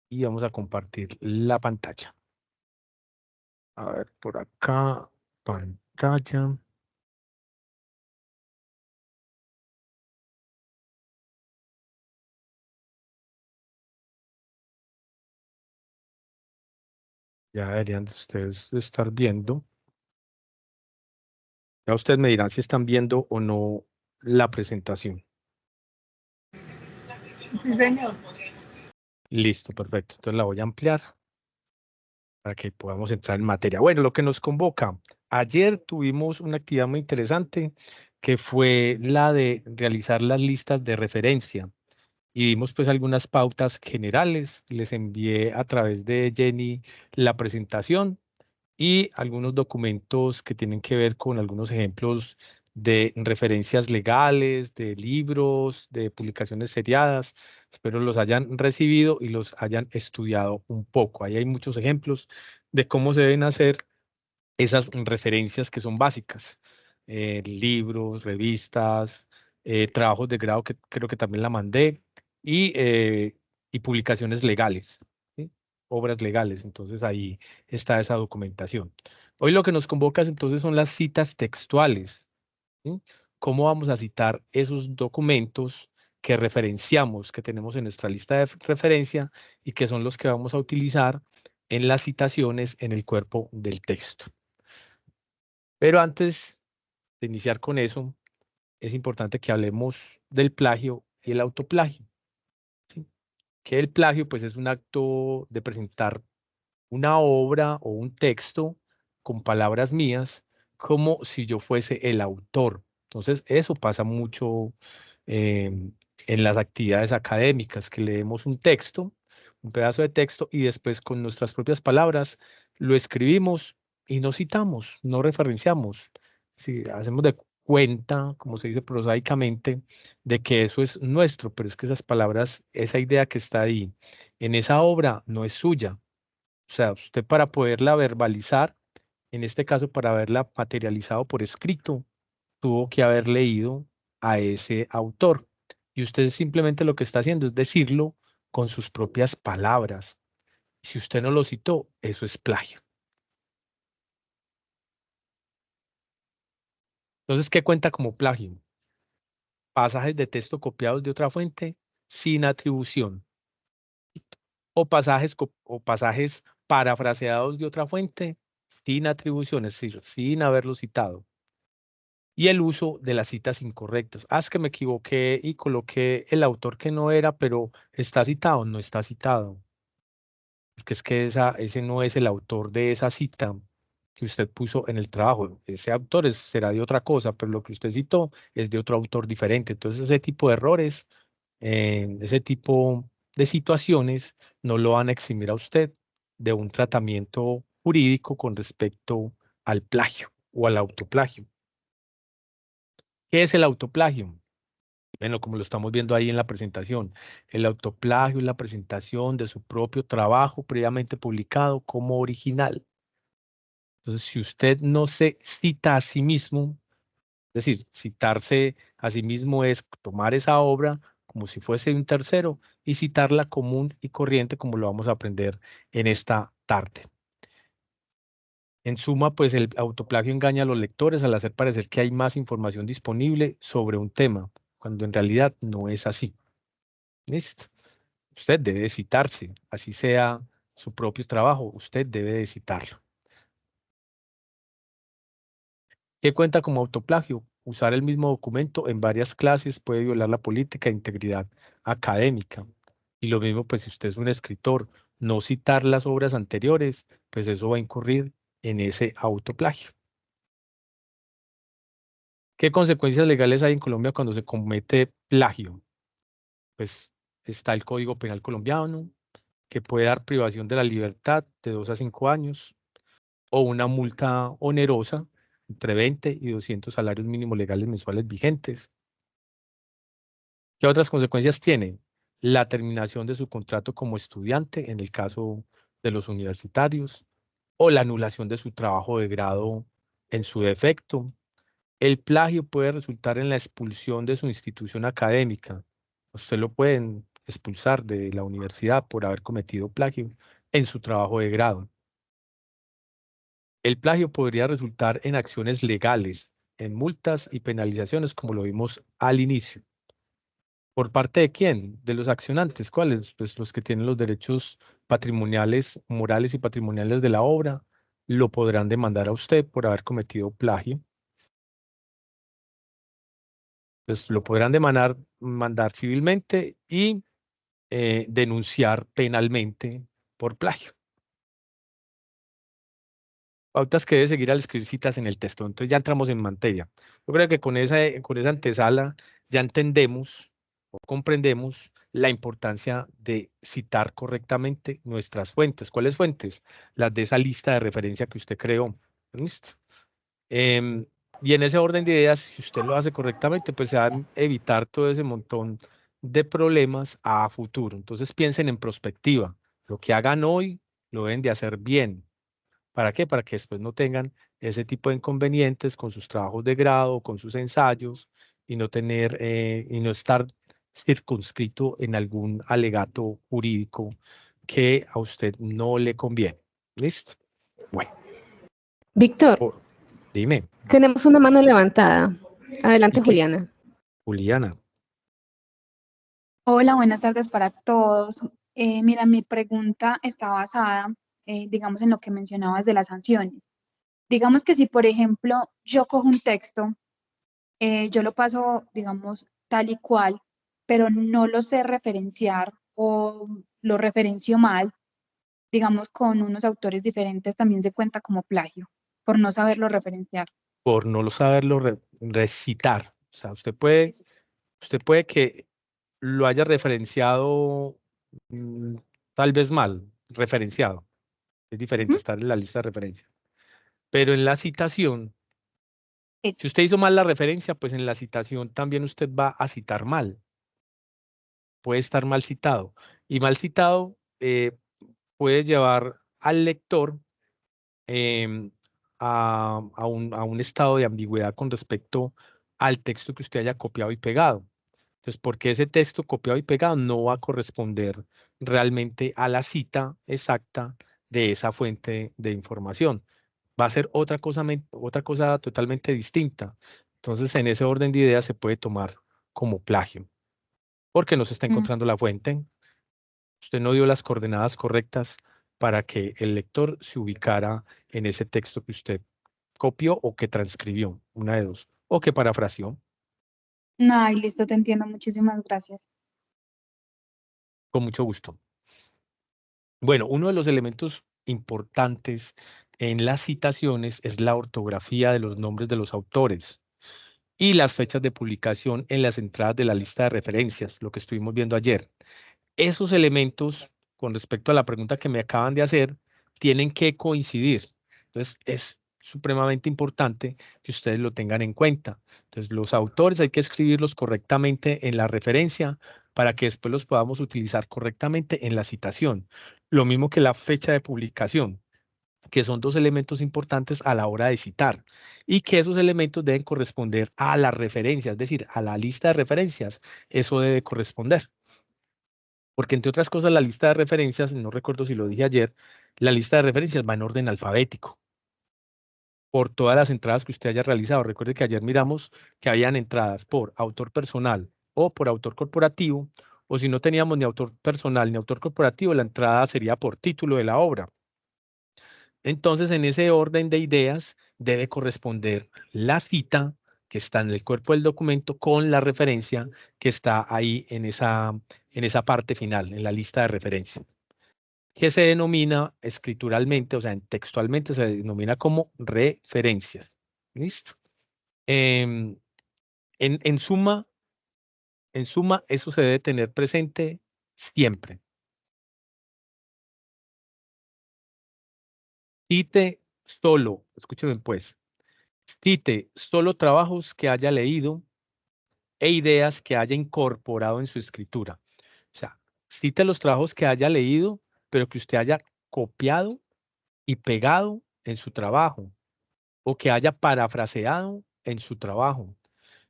y vamos a compartir la pantalla. A ver, por acá, pantalla. Ya deberían de ustedes estar viendo. Ya ustedes me dirán si están viendo o no la presentación. Sí, señor. Listo, perfecto. Entonces la voy a ampliar para que podamos entrar en materia. Bueno, lo que nos convoca. Ayer tuvimos una actividad muy interesante que fue la de realizar las listas de referencia y dimos pues algunas pautas generales. Les envié a través de Jenny la presentación y algunos documentos que tienen que ver con algunos ejemplos de referencias legales, de libros, de publicaciones seriadas. Espero los hayan recibido y los hayan estudiado un poco. Ahí hay muchos ejemplos de cómo se deben hacer esas referencias que son básicas. Libros, revistas, trabajos de grado que creo que también la mandé y publicaciones legales, ¿sí? Obras legales. Entonces ahí está esa documentación. Hoy lo que nos convoca entonces son las citas textuales, ¿sí? ¿Cómo vamos a citar esos documentos que referenciamos, que tenemos en nuestra lista de referencia y que son los que vamos a utilizar en las citaciones en el cuerpo del texto? Pero antes de iniciar con eso, es importante que hablemos del plagio y el autoplagio, ¿sí? Que el plagio, pues, es un acto de presentar una obra o un texto con palabras mías como si yo fuese el autor. Entonces, eso pasa mucho en las actividades académicas, que leemos un texto, un pedazo de texto, y después con nuestras propias palabras lo escribimos y no citamos, no referenciamos. Si hacemos de cuenta, como se dice prosaicamente, de que eso es nuestro, pero es que esas palabras, esa idea que está ahí en esa obra no es suya. O sea, usted para poderla verbalizar, en este caso para haberla materializado por escrito, tuvo que haber leído a ese autor. Y usted simplemente lo que está haciendo es decirlo con sus propias palabras. Si usted no lo citó, eso es plagio. Entonces, ¿qué cuenta como plagio? Pasajes de texto copiados de otra fuente sin atribución o pasajes parafraseados de otra fuente sin atribución, es decir, sin haberlo citado. Y el uso de las citas incorrectas. Es que me equivoqué y coloqué el autor que no era, pero está citado, no está citado. Porque es que ese no es el autor de esa cita que usted puso en el trabajo. Ese autor será de otra cosa, pero lo que usted citó es de otro autor diferente. Entonces, ese tipo de errores, ese tipo de situaciones no lo van a eximir a usted de un tratamiento jurídico con respecto al plagio o al autoplagio. ¿Qué es el autoplagio? Bueno, como lo estamos viendo ahí en la presentación, el autoplagio es la presentación de su propio trabajo previamente publicado como original. Entonces, si usted no se cita a sí mismo, es decir, citarse a sí mismo es tomar esa obra como si fuese un tercero y citarla común y corriente, como lo vamos a aprender en esta tarde. En suma, pues el autoplagio engaña a los lectores al hacer parecer que hay más información disponible sobre un tema, cuando en realidad no es así. ¿Listo? Usted debe de citarse, así sea su propio trabajo, usted debe de citarlo. ¿Qué cuenta como autoplagio? Usar el mismo documento en varias clases puede violar la política de integridad académica. Y lo mismo, pues si usted es un escritor, no citar las obras anteriores, pues eso va a incurrir en ese autoplagio. ¿Qué consecuencias legales hay en Colombia cuando se comete plagio? Pues está el Código Penal colombiano, que puede dar privación de la libertad de 2 a 5 años o una multa onerosa entre 20 y 200 salarios mínimos legales mensuales vigentes. ¿Qué otras consecuencias tiene? La terminación de su contrato como estudiante en el caso de los universitarios o la anulación de su trabajo de grado en su defecto. El plagio puede resultar en la expulsión de su institución académica. Usted lo pueden expulsar de la universidad por haber cometido plagio en su trabajo de grado. El plagio podría resultar en acciones legales, en multas y penalizaciones, como lo vimos al inicio. ¿Por parte de quién? De los accionantes. ¿Cuáles? Pues los que tienen los derechos patrimoniales, morales y patrimoniales de la obra, lo podrán demandar a usted por haber cometido plagio. Pues lo podrán mandar civilmente y denunciar penalmente por plagio. Pautas que debe seguir al escribir citas en el texto. Entonces ya entramos en materia. Yo creo que con esa antesala ya entendemos o comprendemos la importancia de citar correctamente nuestras fuentes. ¿Cuáles fuentes? Las de esa lista de referencia que usted creó. ¿Listo? Em, y en ese orden de ideas, si usted lo hace correctamente, pues se van a evitar todo ese montón de problemas a futuro. Entonces piensen en prospectiva. Lo que hagan hoy lo deben de hacer bien. ¿Para qué? Para que después no tengan ese tipo de inconvenientes con sus trabajos de grado, con sus ensayos y no tener y no estar circunscrito en algún alegato jurídico que a usted no le conviene. ¿Listo? Bueno, Víctor, dime. tenemos una mano levantada. Adelante, ¿Y qué? Juliana. Juliana. Hola, buenas tardes para todos. Mira, mi pregunta está basada, digamos, en lo que mencionabas de las sanciones. Digamos que si, por ejemplo, yo cojo un texto, yo lo paso, digamos, tal y cual, pero no lo sé referenciar o lo referencio mal, digamos, con unos autores diferentes, también se cuenta como plagio, por no saberlo referenciar. Por no lo saberlo recitar. O sea, usted puede que lo haya referenciado mm, tal vez mal, referenciado. Es diferente Ujú, estar en la lista de referencia. Pero en la citación, eso. si usted hizo mal la referencia, pues en la citación también usted va a citar mal. Puede estar mal citado. Y mal citado puede llevar al lector em, a un estado de ambigüedad con respecto al texto que usted haya copiado y pegado. Entonces, porque ese texto copiado y pegado no va a corresponder realmente a la cita exacta de esa fuente de información. Va a ser otra cosa totalmente distinta. Entonces, en ese orden de ideas se puede tomar como plagio, porque no se está Mm, encontrando la fuente. Usted no dio las coordenadas correctas para que el lector se ubicara en ese texto que usted copió o que transcribió, una de dos, o que parafraseó. Ay, listo, te entiendo. Muchísimas gracias. Con mucho gusto. Bueno, uno de los elementos importantes en las citaciones es la ortografía de los nombres de los autores y las fechas de publicación en las entradas de la lista de referencias, lo que estuvimos viendo ayer. Esos elementos, con respecto a la pregunta que me acaban de hacer, tienen que coincidir. Entonces, es supremamente importante que ustedes lo tengan en cuenta. Entonces, los autores hay que escribirlos correctamente en la referencia para que después los podamos utilizar correctamente en la citación. Lo mismo que la fecha de publicación, que son dos elementos importantes a la hora de citar y que esos elementos deben corresponder a la referencia, es decir, a la lista de referencias. Eso debe corresponder. Porque entre otras cosas, la lista de referencias, no recuerdo si lo dije ayer, la lista de referencias va en orden alfabético por todas las entradas que usted haya realizado. Recuerde que ayer miramos que habían entradas por autor personal o por autor corporativo, o si no teníamos ni autor personal ni autor corporativo, la entrada sería por título de la obra. Entonces, en ese orden de ideas, debe corresponder la cita que está en el cuerpo del documento con la referencia que está ahí en esa parte final, en la lista de referencia, que se denomina escrituralmente, o sea, textualmente se denomina como referencias. ¿Listo? Em, en suma, eso se debe tener presente siempre. Cite solo, escúcheme pues, cite solo trabajos que haya leído e ideas que haya incorporado en su escritura. O sea, cite los trabajos que haya leído, pero que usted haya copiado y pegado en su trabajo o que haya parafraseado en su trabajo.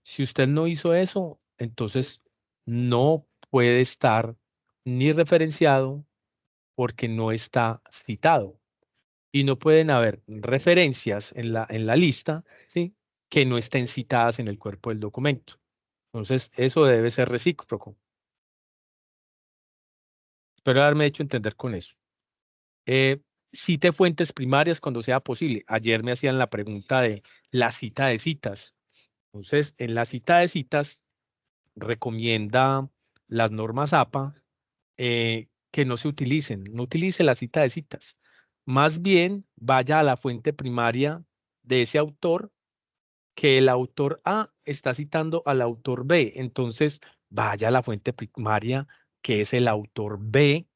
Si usted no hizo eso, entonces no puede estar ni referenciado porque no está citado. Y no pueden haber referencias en la lista, ¿sí?, que no estén citadas en el cuerpo del documento. Entonces, eso debe ser recíproco. Espero haberme hecho entender con eso. Cite fuentes primarias cuando sea posible. Ayer me hacían la pregunta de la cita de citas. Entonces, en la cita de citas, recomienda las normas APA que no se utilicen. No utilice la cita de citas. Más bien, vaya a la fuente primaria de ese autor, que el autor A está citando al autor B. Entonces, vaya a la fuente primaria, que es el autor B,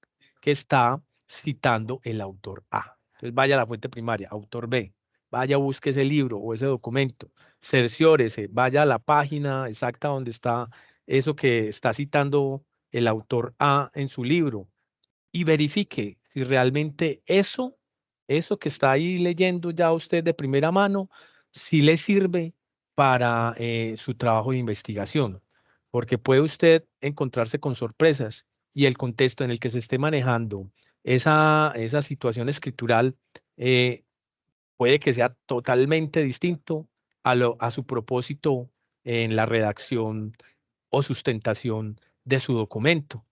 que está citando el autor A. Entonces, vaya a la fuente primaria, autor B. Vaya, busque ese libro o ese documento. Cerciórese, vaya a la página exacta donde está eso que está citando el autor A en su libro y verifique si realmente eso que está ahí leyendo ya usted de primera mano, si le sirve para su trabajo de investigación, porque puede usted encontrarse con sorpresas y el contexto en el que se esté manejando esa situación escritural puede que sea totalmente distinto a su propósito en la redacción o sustentación de su documento.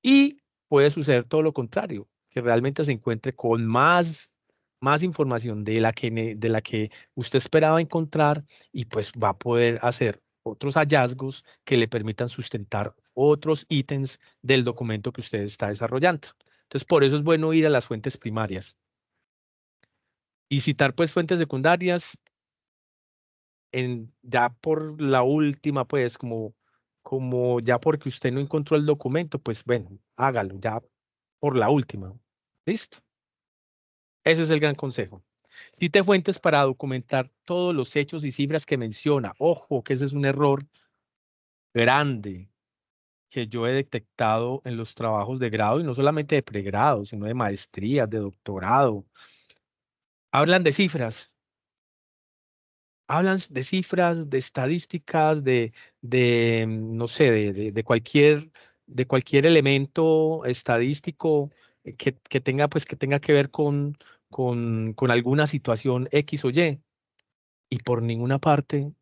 Y puede suceder todo lo contrario, que realmente se encuentre con más información de la que usted esperaba encontrar y pues va a poder hacer otros hallazgos que le permitan sustentar otros ítems del documento que usted está desarrollando. Entonces, por eso es bueno ir a las fuentes primarias y citar pues fuentes secundarias ya por la última, pues como ya porque usted no encontró el documento, pues bueno, hágalo ya por la última. ¿Listo? Ese es el gran consejo. Cite fuentes para documentar todos los hechos y cifras que menciona. Ojo, que ese es un error grande que yo he detectado en los trabajos de grado y no solamente de pregrado, sino de maestrías, de doctorado. Hablan de cifras. Hablan de cifras, de estadísticas, no sé, de cualquier elemento estadístico que tenga, pues, que tenga que ver con alguna situación X o y por ninguna parte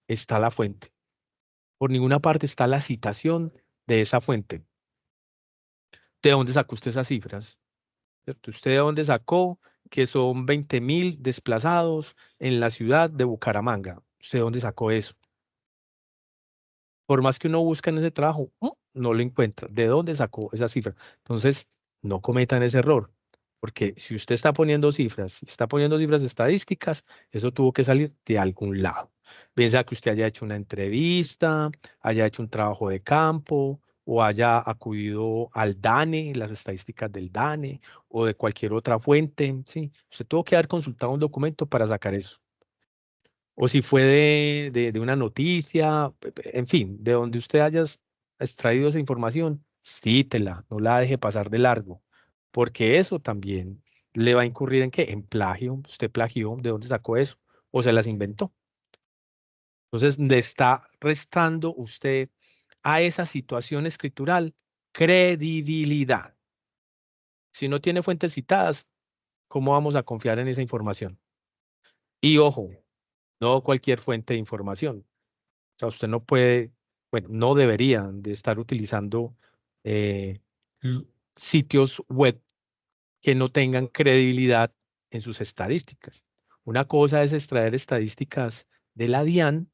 está la fuente, por ninguna parte está la citación de esa fuente. ¿De dónde sacó usted esas cifras? ¿Cierto? ¿Usted de dónde sacó que son 20.000 desplazados en la ciudad de Bucaramanga? ¿Usted de dónde sacó eso? Por más que uno busque en ese trabajo, no lo encuentra. ¿De dónde sacó esa cifra? Entonces, no cometan ese error, porque si usted está poniendo cifras, si está poniendo cifras estadísticas, eso tuvo que salir de algún lado. Bien sea que usted haya hecho una entrevista, haya hecho un trabajo de campo, o haya acudido al DANE, las estadísticas del DANE, o de cualquier otra fuente, ¿sí? Usted tuvo que haber consultado un documento para sacar eso. O si fue de una noticia, en fin, de donde usted haya extraído esa información, cítela, no la deje pasar de largo, porque eso también le va a incurrir en qué, en plagio. Usted plagió, ¿de dónde sacó eso? O se las inventó. Entonces, le está restando usted a esa situación escritural credibilidad. Si no tiene fuentes citadas, ¿cómo vamos a confiar en esa información? Y ojo, no cualquier fuente de información. O sea, usted no puede, bueno, no deberían de estar utilizando eh, sitios web que no tengan credibilidad en sus estadísticas. Una cosa es extraer estadísticas de la DIAN,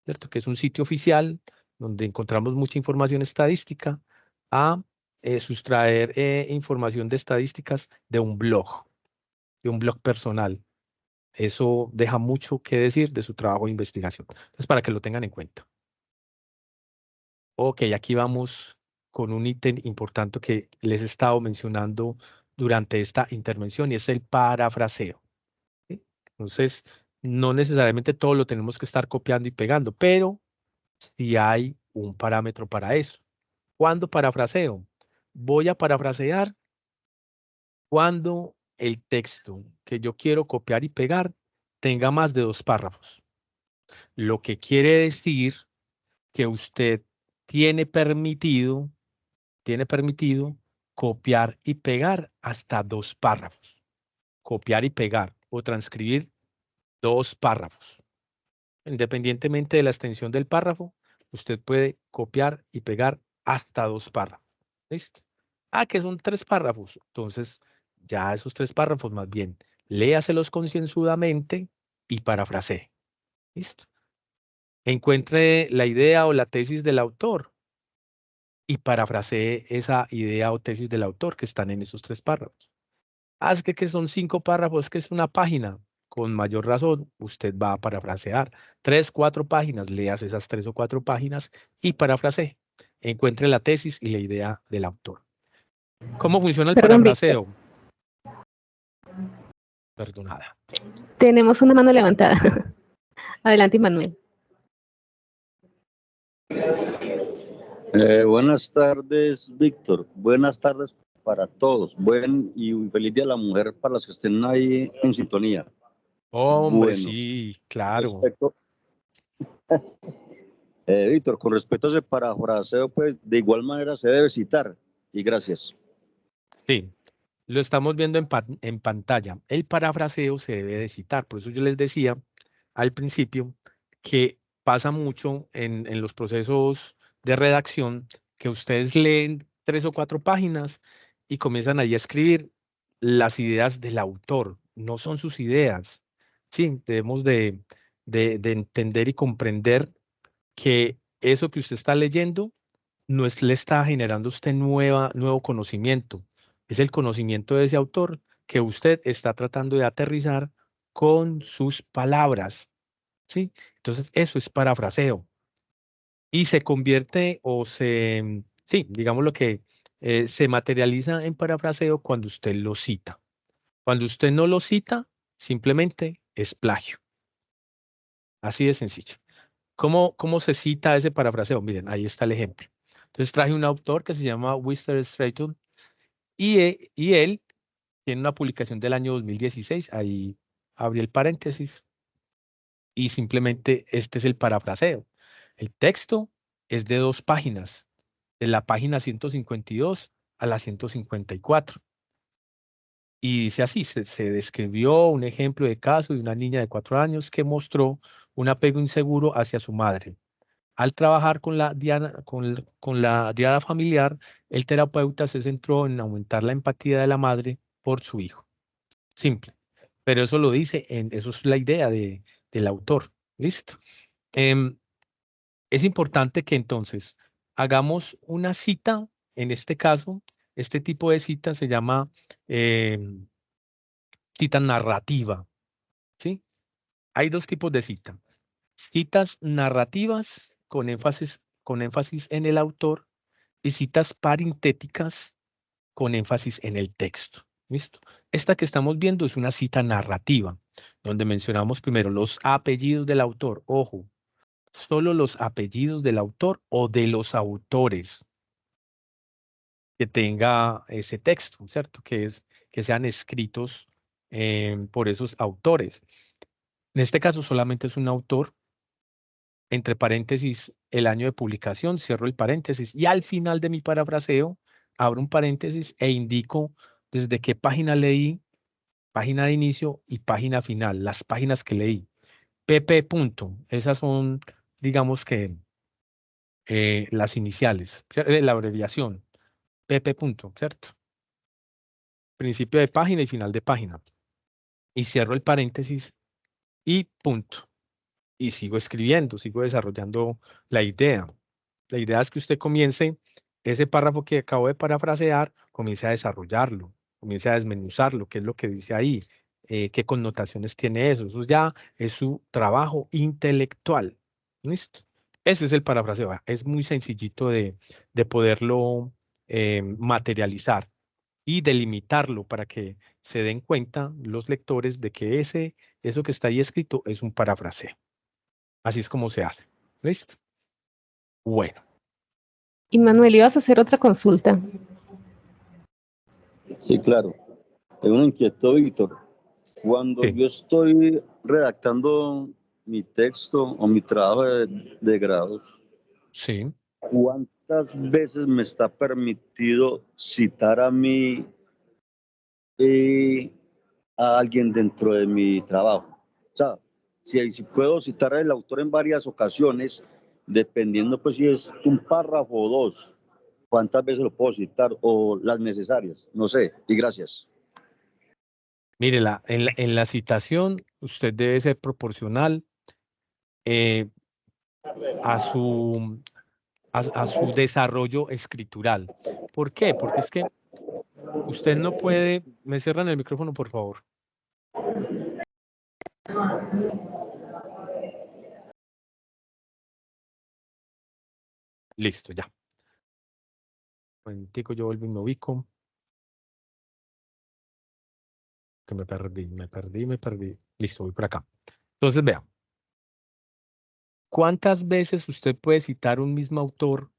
¿cierto? Que es un sitio oficial donde encontramos mucha información estadística, a sustraer información de estadísticas de un blog personal. Eso deja mucho que decir de su trabajo de investigación. Entonces, para que lo tengan en cuenta. Ok, aquí vamos con un ítem importante que les he estado mencionando durante esta intervención y es el parafraseo. ¿Sí? Entonces, no necesariamente todo lo tenemos que estar copiando y pegando, pero sí hay un parámetro para eso. ¿Cuándo parafraseo? Voy a parafrasear cuando el texto que yo quiero copiar y pegar tenga más de 2 párrafos. Lo que quiere decir que usted tiene permitido tiene permitido copiar y pegar hasta 2 párrafos. Copiar y pegar o transcribir 2 párrafos. Independientemente de la extensión del párrafo, usted puede copiar y pegar hasta 2 párrafos. ¿Listo? Ah, que son 3 párrafos. Entonces, ya esos 3 párrafos más bien, léaselos concienzudamente y parafrasee. ¿Listo? Encuentre la idea o la tesis del autor y parafrasee esa idea o tesis del autor que están en esos 3 párrafos. Ah, es que son 5 párrafos, que es una página. Con mayor razón, usted va a parafrasear 3, 4 páginas, leas esas 3 o 4 páginas y parafrasee. Encuentre la tesis y la idea del autor. ¿Cómo funciona el Perdón, Víctor. parafraseo? Perdonada. Tenemos una mano levantada. Adelante, Manuel. Buenas tardes, Víctor. Buenas tardes para todos. Buen y feliz Día de la Mujer para los que estén ahí en sintonía. Hombre, Bueno, sí, claro. Víctor, con respecto a ese parafraseo, pues de igual manera se debe citar. Y gracias. Sí, lo estamos viendo en pantalla. El parafraseo se debe de citar. Por eso yo les decía al principio que pasa mucho en los procesos de redacción que ustedes leen 3 o 4 páginas y comienzan ahí a escribir las ideas del autor. No son sus ideas. Sí, debemos de entender y comprender que eso que usted está leyendo no es, le está generando a usted nuevo conocimiento. Es el conocimiento de ese autor que usted está tratando de aterrizar con sus palabras. ¿Sí? Entonces, eso es parafraseo. Y se convierte o sí, digamos lo que se materializa en parafraseo cuando usted lo cita. Cuando usted no lo cita, simplemente es plagio. Así de sencillo. ¿Cómo se cita ese parafraseo? Miren, ahí está el ejemplo. Entonces traje un autor que se llama Winston Stratton y él tiene una publicación del año 2016. Ahí abrí el paréntesis y simplemente este es el parafraseo. El texto es de 2 páginas, de la página 152 a la 154. Y dice así, se describió un ejemplo de caso de una niña de 4 años que mostró un apego inseguro hacia su madre. Al trabajar con con la diada familiar, el terapeuta se centró en aumentar la empatía de la madre por su hijo. Simple. Pero eso lo dice, eso es la idea del autor. ¿Listo? Em, es importante que entonces hagamos una cita, en este caso, este tipo de cita se llama em, cita narrativa. ¿Sí? Hay 2 tipos de cita. Citas narrativas con énfasis en el autor y citas parintéticas con énfasis en el texto. ¿Listo? Esta que estamos viendo es una cita narrativa, donde mencionamos primero los apellidos del autor. Ojo, solo los apellidos del autor o de los autores que tenga ese texto, ¿cierto? Que sean escritos por esos autores. En este caso solamente es un autor, entre paréntesis, el año de publicación, cierro el paréntesis y al final de mi parafraseo abro un paréntesis e indico desde qué página leí, página de inicio y página final, las páginas que leí. PP. Punto. Esas son, digamos que, las iniciales, la abreviación. PP. Punto, ¿cierto? Principio de página y final de página. Y cierro el paréntesis y punto. Y sigo escribiendo, sigo desarrollando la idea. La idea es que usted comience ese párrafo que acabo de parafrasear, comience a desarrollarlo, comience a desmenuzarlo, qué es lo que dice ahí, qué connotaciones tiene eso. Eso ya es su trabajo intelectual. ¿Listo? Ese es el parafraseo. Es muy sencillito de poderlo materializar y delimitarlo para que se den cuenta los lectores de que eso que está ahí escrito es un parafraseo. Así es como se hace. ¿Listo? Bueno. Y Manuel, ibas a hacer otra consulta. Sí, claro. Tengo una inquietud, Víctor. Cuando Sí, yo estoy redactando mi texto o mi trabajo de grados, sí. ¿cuántas veces me está permitido citar a mí a alguien dentro de mi trabajo? O sea, si puedo citar al autor en varias ocasiones, dependiendo pues si es un párrafo o dos, ¿cuántas veces lo puedo citar o las necesarias? No sé, y gracias. Mire, en la citación usted debe ser proporcional eh, a su desarrollo escritural. ¿Por qué? Porque es que usted no puede. ¿Me cierran el micrófono, por favor? Listo, ya. Un momentico, yo vuelvo y me ubico. Que me perdí. Listo, voy por acá. Entonces, vea. ¿Cuántas veces usted puede citar un mismo autor?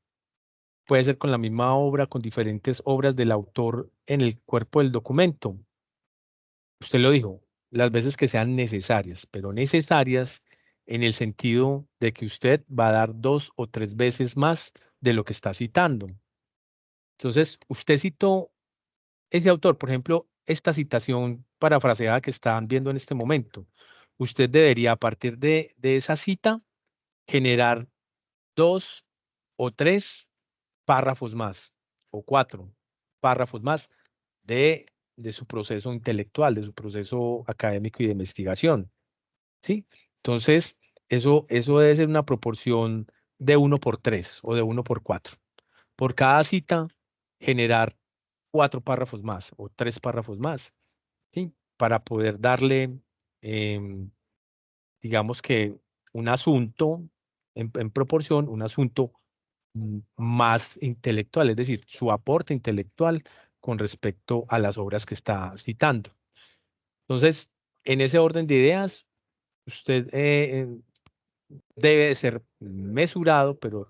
Puede ser con la misma obra, con diferentes obras del autor en el cuerpo del documento. Usted lo dijo, las veces que sean necesarias, pero necesarias en el sentido de que usted va a dar 2 o 3 veces más de lo que está citando. Entonces, usted citó ese autor, por ejemplo, esta citación parafraseada que están viendo en este momento. Usted debería, a partir de esa cita, generar 2 o 3 párrafos más, o 4 párrafos más de su proceso intelectual, de su proceso académico y de investigación, ¿sí? Entonces, eso debe ser una proporción de 1 por 3 o de 1 por 4. Por cada cita, generar 4 párrafos más o 3 párrafos más, ¿sí? Para poder darle, em, digamos que un asunto, en proporción, un asunto más intelectual, es decir, su aporte intelectual con respecto a las obras que está citando. Entonces, en ese orden de ideas, usted debe de ser mesurado, pero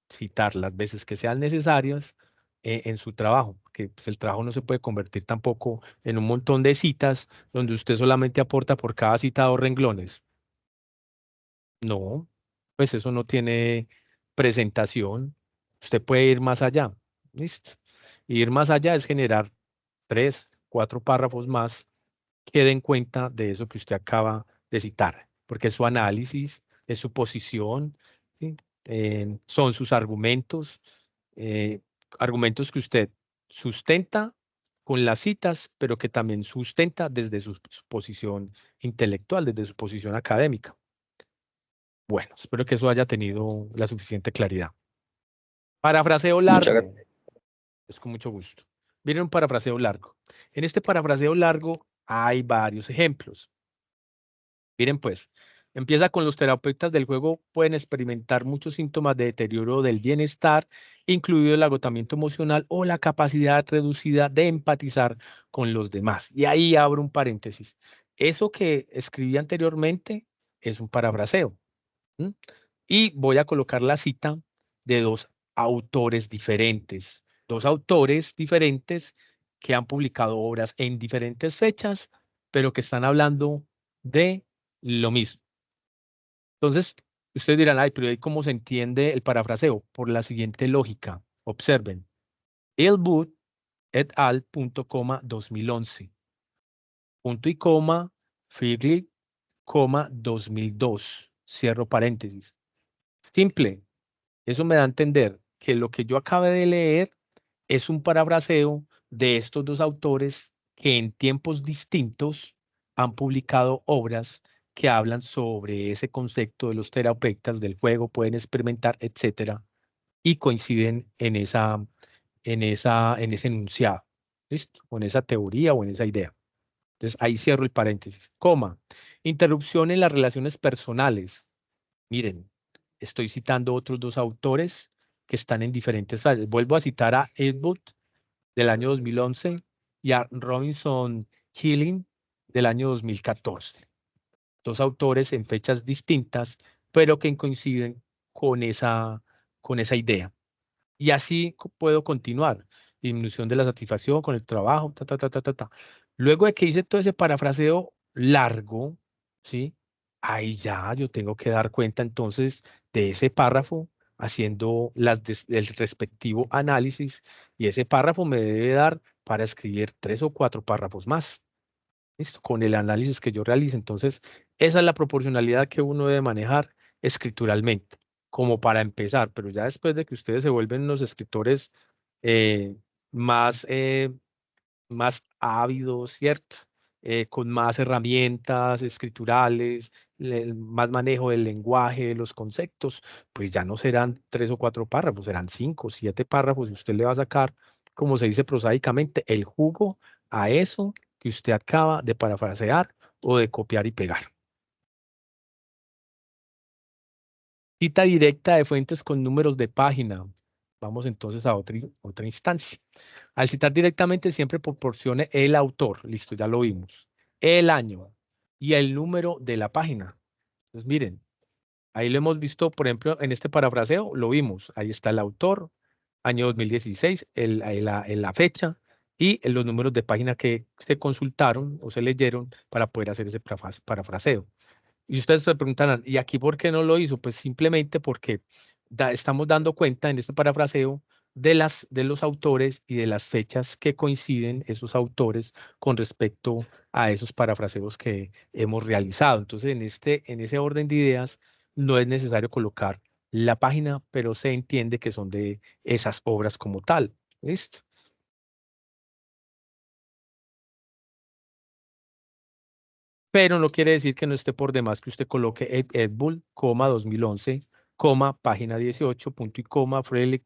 citar las veces que sean necesarias en su trabajo, porque pues, el trabajo no se puede convertir tampoco en un montón de citas donde usted solamente aporta por cada cita 2 renglones. No, pues eso no tiene presentación. Usted puede ir más allá. Listo. Ir más allá es generar 3, 4 párrafos más que den cuenta de eso que usted acaba de citar, porque es su análisis, es su posición, ¿sí? Son sus argumentos, eh, argumentos que usted sustenta con las citas, pero que también sustenta desde su posición intelectual, desde su posición académica. Bueno, espero que eso haya tenido la suficiente claridad. Parafraseo Muchas largo. gracias. Es con mucho gusto. Miren un parafraseo largo. En este parafraseo largo hay varios ejemplos. Miren pues, empieza con los terapeutas del juego pueden experimentar muchos síntomas de deterioro del bienestar, incluido el agotamiento emocional o la capacidad reducida de empatizar con los demás. Y ahí abro un paréntesis. Eso que escribí anteriormente es un parafraseo. ¿M? Y voy a colocar la cita de 2 autores diferentes que han publicado obras en diferentes fechas, pero que están hablando de lo mismo. Entonces, ustedes dirán, ay, pero ¿y cómo se entiende el parafraseo? Por la siguiente lógica. Observen. Elwood et al. Punto coma 2011. Punto y coma, Friedrich, coma 2002. Cierro paréntesis. Simple. Eso me da a entender que lo que yo acabé de leer es un parafraseo de estos 2 autores que en tiempos distintos han publicado obras que hablan sobre ese concepto de los terapeutas del juego, pueden experimentar, etcétera, y coinciden en ese enunciado, ¿listo? O en esa teoría o en esa idea. Entonces ahí cierro el paréntesis. Coma. Interrupción en las relaciones personales. Miren, estoy citando otros 2 autores que están en diferentes áreas. Vuelvo a citar a Edwood del año 2011 y a Robinson Killing del año 2014. 2 autores en fechas distintas, pero que coinciden con esa idea. Y así puedo continuar. Disminución de la satisfacción con el trabajo, ta, ta, ta, ta, ta, ta. Luego de que hice todo ese parafraseo largo, ¿sí? Ahí ya yo tengo que dar cuenta entonces de ese párrafo haciendo el respectivo análisis y ese párrafo me debe dar para escribir 3 o 4 párrafos más. ¿Listo? Con el análisis que yo realice. Entonces, esa es la proporcionalidad que uno debe manejar escrituralmente, como para empezar, pero ya después de que ustedes se vuelven unos escritores eh, más, más ávidos, ¿cierto? Con más herramientas escriturales, más manejo del lenguaje, de los conceptos, pues ya no serán 3 o 4 párrafos, serán 5 o 7 párrafos y usted le va a sacar, como se dice prosaicamente, el jugo a eso que usted acaba de parafrasear o de copiar y pegar. Cita directa de fuentes con números de página. Vamos entonces a otra instancia. Al citar directamente siempre proporcione el autor, listo, ya lo vimos, el año y el número de la página. Entonces miren, ahí lo hemos visto, por ejemplo, en este parafraseo, lo vimos, ahí está el autor, año 2016, la fecha y los números de página que se consultaron o se leyeron para poder hacer ese parafraseo. Y ustedes se preguntarán, ¿y aquí por qué no lo hizo? Pues simplemente porque estamos dando cuenta en este parafraseo de los autores y de las fechas que coinciden esos autores con respecto a esos parafraseos que hemos realizado. Entonces, en ese orden de ideas, no es necesario colocar la página, pero se entiende que son de esas obras como tal. ¿Listo? Pero no quiere decir que no esté por demás que usted coloque Ed Bull, 2011, página 18, punto y coma, Freire,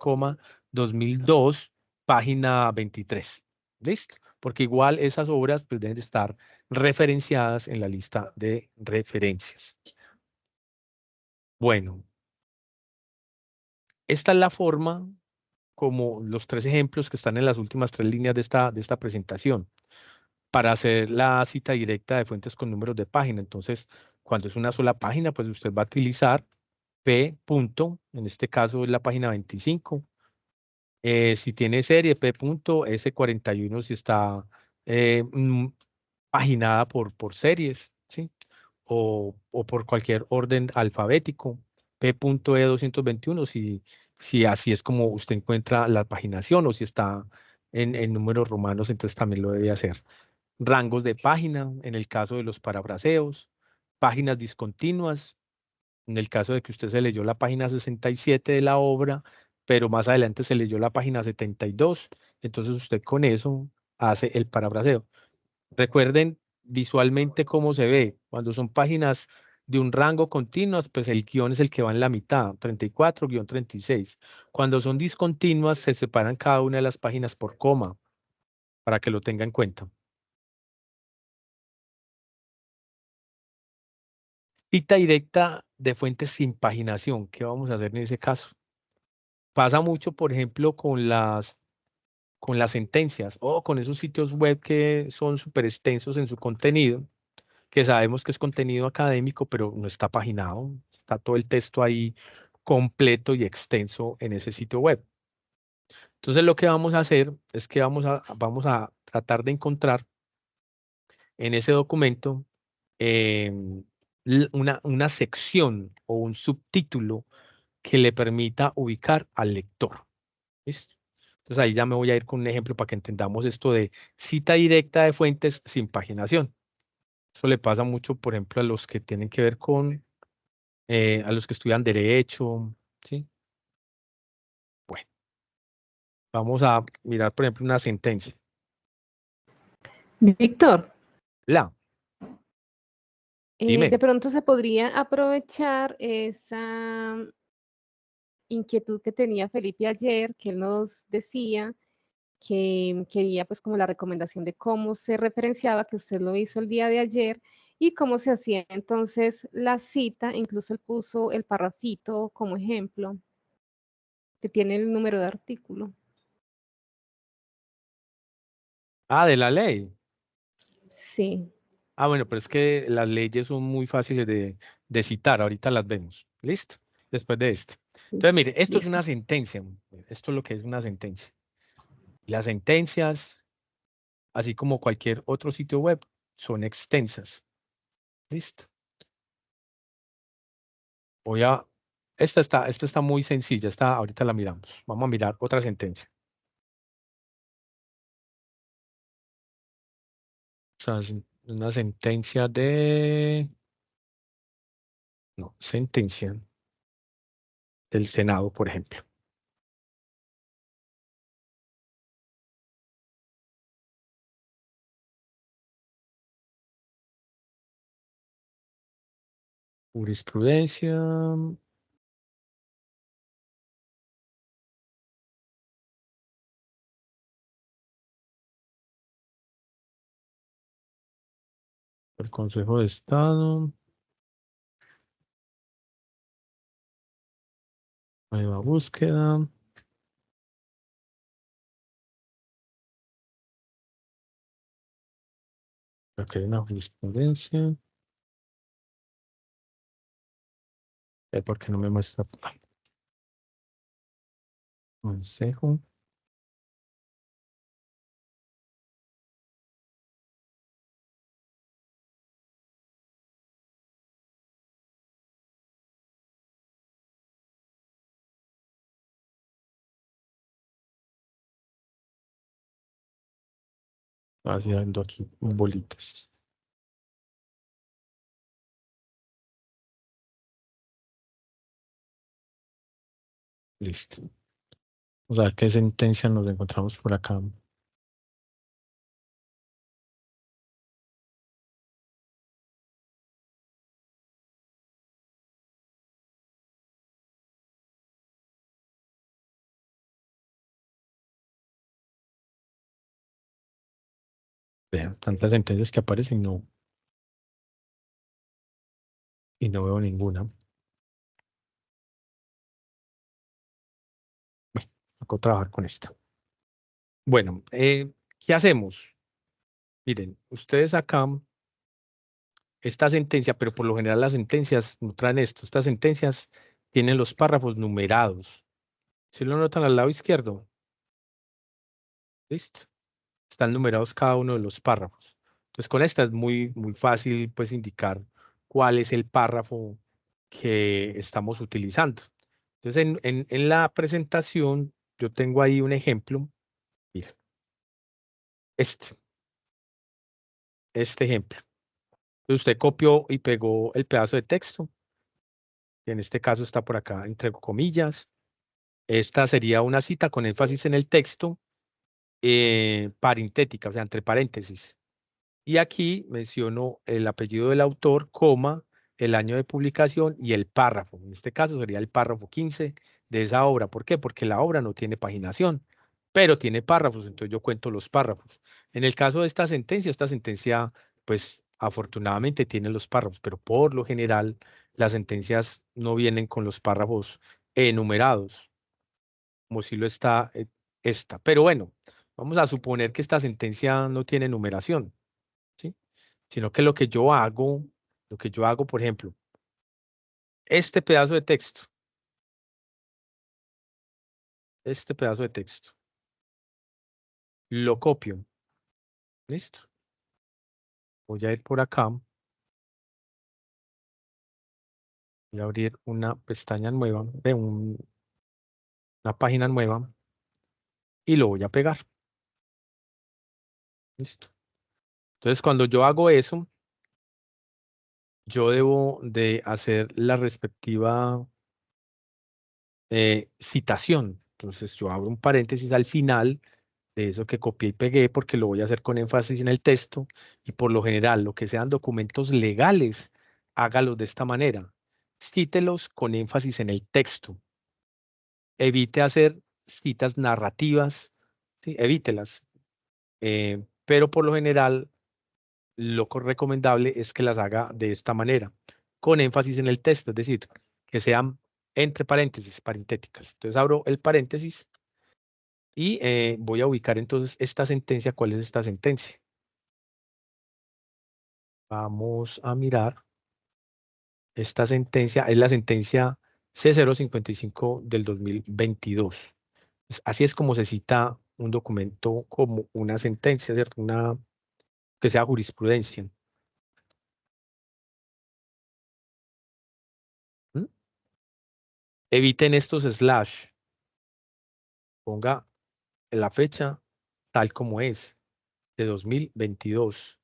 2002, página 23. ¿Listo? Porque igual esas obras pues, deben de estar referenciadas en la lista de referencias. Bueno, esta es la forma como los 3 ejemplos que están en las últimas 3 líneas de esta presentación, para hacer la cita directa de fuentes con números de página. Entonces, cuando es una sola página, pues usted va a utilizar P. Punto, en este caso es la página 25. Si tiene serie, P. S41 si está paginada por series, ¿sí? O por cualquier orden alfabético. P.E221 si así es como usted encuentra la paginación o si está en números romanos, entonces también lo debe hacer. Rangos de página, en el caso de los parafraseos, páginas discontinuas, en el caso de que usted se leyó la página 67 de la obra, pero más adelante se leyó la página 72, entonces usted con eso hace el parafraseo. Recuerden visualmente cómo se ve. Cuando son páginas de un rango continuas, pues el guión es el que va en la mitad, 34-36. Cuando son discontinuas, se separan cada una de las páginas por coma, para que lo tenga en cuenta. Cita directa de fuentes sin paginación. ¿Qué vamos a hacer en ese caso? Pasa mucho, por ejemplo, con las sentencias o con esos sitios web que son súper extensos en su contenido, que sabemos que es contenido académico, pero no está paginado. Está todo el texto ahí completo y extenso en ese sitio web. Entonces, lo que vamos a hacer es que vamos a tratar de encontrar en ese documento em, una sección o un subtítulo que le permita ubicar al lector. ¿Listo? Entonces ahí ya me voy a ir con un ejemplo para que entendamos esto de cita directa de fuentes sin paginación. Eso le pasa mucho, por ejemplo, a los que tienen que ver con, a los que estudian derecho, ¿sí? Bueno, vamos a mirar, por ejemplo, una sentencia. Víctor, Dime. de pronto se podría aprovechar esa inquietud que tenía Felipe ayer, que él nos decía que quería pues como la recomendación de cómo se referenciaba, que usted lo hizo el día de ayer, y cómo se hacía entonces la cita, incluso él puso el parrafito como ejemplo, que tiene el número de artículo. Ah, de la ley. Sí. Ah, bueno, pero es que las leyes son muy fáciles de citar, ahorita las vemos. ¿Listo? Después de esto. Entonces, mire, esto es Listo. una sentencia. Esto es lo que es una sentencia. Las sentencias, así como cualquier otro sitio web, son extensas. ¿Listo? Voy a esta está muy sencilla, ahorita la miramos. Vamos a mirar otra sentencia. O sea, es una sentencia de... No, sentencia del Senado, por ejemplo. Jurisprudencia. El Consejo de Estado. Nueva búsqueda. Aquí hay una jurisprudencia. ¿Por qué no me muestra? Consejo. Haciendo aquí bolitas. Listo. Vamos a ver qué sentencia nos encontramos por acá. Vean, tantas sentencias que aparecen y no veo ninguna. Bueno, tocó trabajar con esta. Bueno, ¿qué hacemos? Miren, ustedes acá, esta sentencia, pero por lo general las sentencias no traen esto. Estas sentencias tienen los párrafos numerados. ¿Sí lo notan al lado izquierdo? Listo. Están numerados cada uno de los párrafos. Entonces, con esta es muy fácil pues indicar cuál es el párrafo que estamos utilizando. Entonces, en la presentación, yo tengo ahí un ejemplo. Mira, este ejemplo. Entonces, usted copió y pegó el pedazo de texto, que en este caso está por acá entre comillas. Esta sería una cita con énfasis en el texto, parentética, o sea, entre paréntesis. Y aquí menciono el apellido del autor, coma, el año de publicación y el párrafo. En este caso sería el párrafo 15 de esa obra. ¿Por qué? Porque la obra no tiene paginación, pero tiene párrafos, entonces yo cuento los párrafos. En el caso de esta sentencia, pues afortunadamente tiene los párrafos, pero por lo general las sentencias no vienen con los párrafos enumerados, como si lo está esta. Pero bueno, vamos a suponer que esta sentencia no tiene numeración, ¿sí? Sino que lo que yo hago, por ejemplo, este pedazo de texto, lo copio, listo. Voy a ir por acá, voy a abrir una pestaña nueva, una página nueva y lo voy a pegar, listo. Entonces, cuando yo hago eso, yo debo de hacer la respectiva citación. Entonces, yo abro un paréntesis al final de eso que copié y pegué porque lo voy a hacer con énfasis en el texto y por lo general lo que sean documentos legales, hágalos de esta manera. Cítelos con énfasis en el texto. Evite hacer citas narrativas, ¿sí? Evítelas. Pero por lo general lo recomendable es que las haga de esta manera, con énfasis en el texto, es decir, que sean entre paréntesis, parentéticas. Entonces abro el paréntesis y voy a ubicar entonces esta sentencia. ¿Cuál es esta sentencia? Vamos a mirar. Esta sentencia es la sentencia C055 del 2022. Así es como se cita un documento como una sentencia, ¿cierto? Que sea jurisprudencia. ¿Mm? eviten estos slash. Ponga la fecha tal como es, de 2022.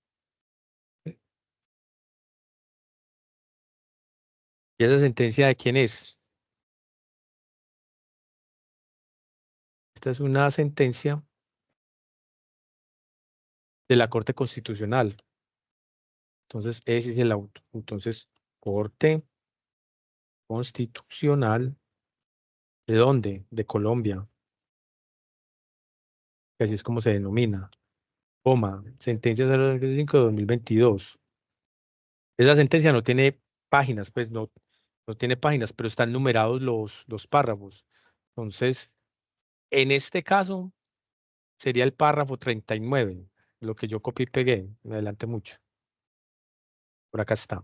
¿Y esa sentencia de quién es? Esta es una sentencia de la Corte Constitucional. Entonces, ese es el auto. Entonces, Corte Constitucional, ¿de dónde? De Colombia. Que así es como se denomina. Coma, sentencia 025 de 2022. Esa sentencia no tiene páginas, pues no tiene páginas, pero están numerados los párrafos. Entonces, en este caso, sería el párrafo 39, lo que yo copié y pegué. Me adelanté mucho. Por acá está.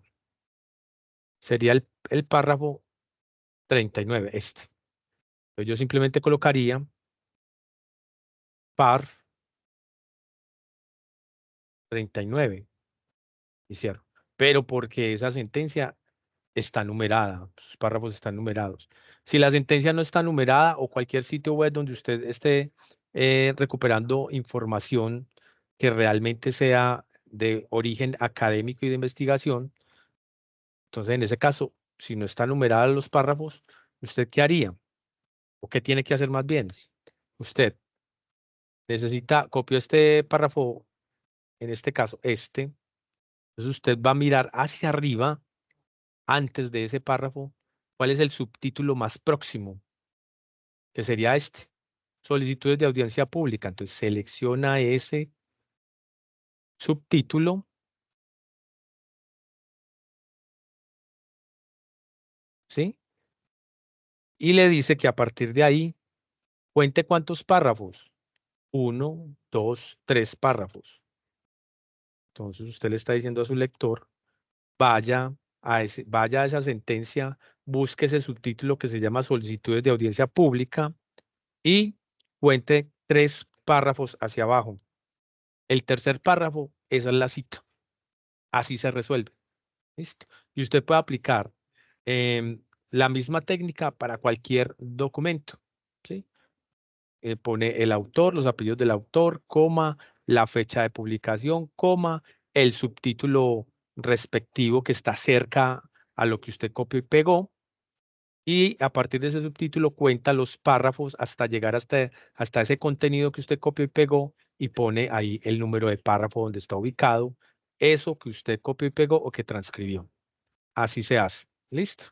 Sería el párrafo 39, este. Entonces yo simplemente colocaría par 39 y cierro. Pero porque esa sentencia está numerada, sus párrafos están numerados. Si la sentencia no está numerada o cualquier sitio web donde usted esté recuperando información que realmente sea de origen académico y de investigación, entonces en ese caso, si no están numerados los párrafos, ¿usted qué haría? ¿O qué tiene que hacer más bien? Usted necesita, copió este párrafo, en este caso este, entonces usted va a mirar hacia arriba, antes de ese párrafo, cuál es el subtítulo más próximo, que sería este, solicitudes de audiencia pública. Entonces selecciona ese subtítulo, ¿sí? Y le dice que a partir de ahí, cuente cuántos párrafos. 1, 2, 3 párrafos. Entonces usted le está diciendo a su lector, vaya vaya a esa sentencia, busque ese subtítulo que se llama solicitudes de audiencia pública y cuente 3 párrafos hacia abajo. El tercer párrafo, esa es la cita. Así se resuelve. ¿Listo? Y usted puede aplicar la misma técnica para cualquier documento. ¿Sí? Pone el autor, los apellidos del autor, coma, la fecha de publicación, coma, el subtítulo respectivo que está cerca a lo que usted copió y pegó. Y a partir de ese subtítulo cuenta los párrafos hasta llegar hasta ese contenido que usted copió y pegó y pone ahí el número de párrafo donde está ubicado eso que usted copió y pegó o que transcribió. Así se hace. ¿Listo?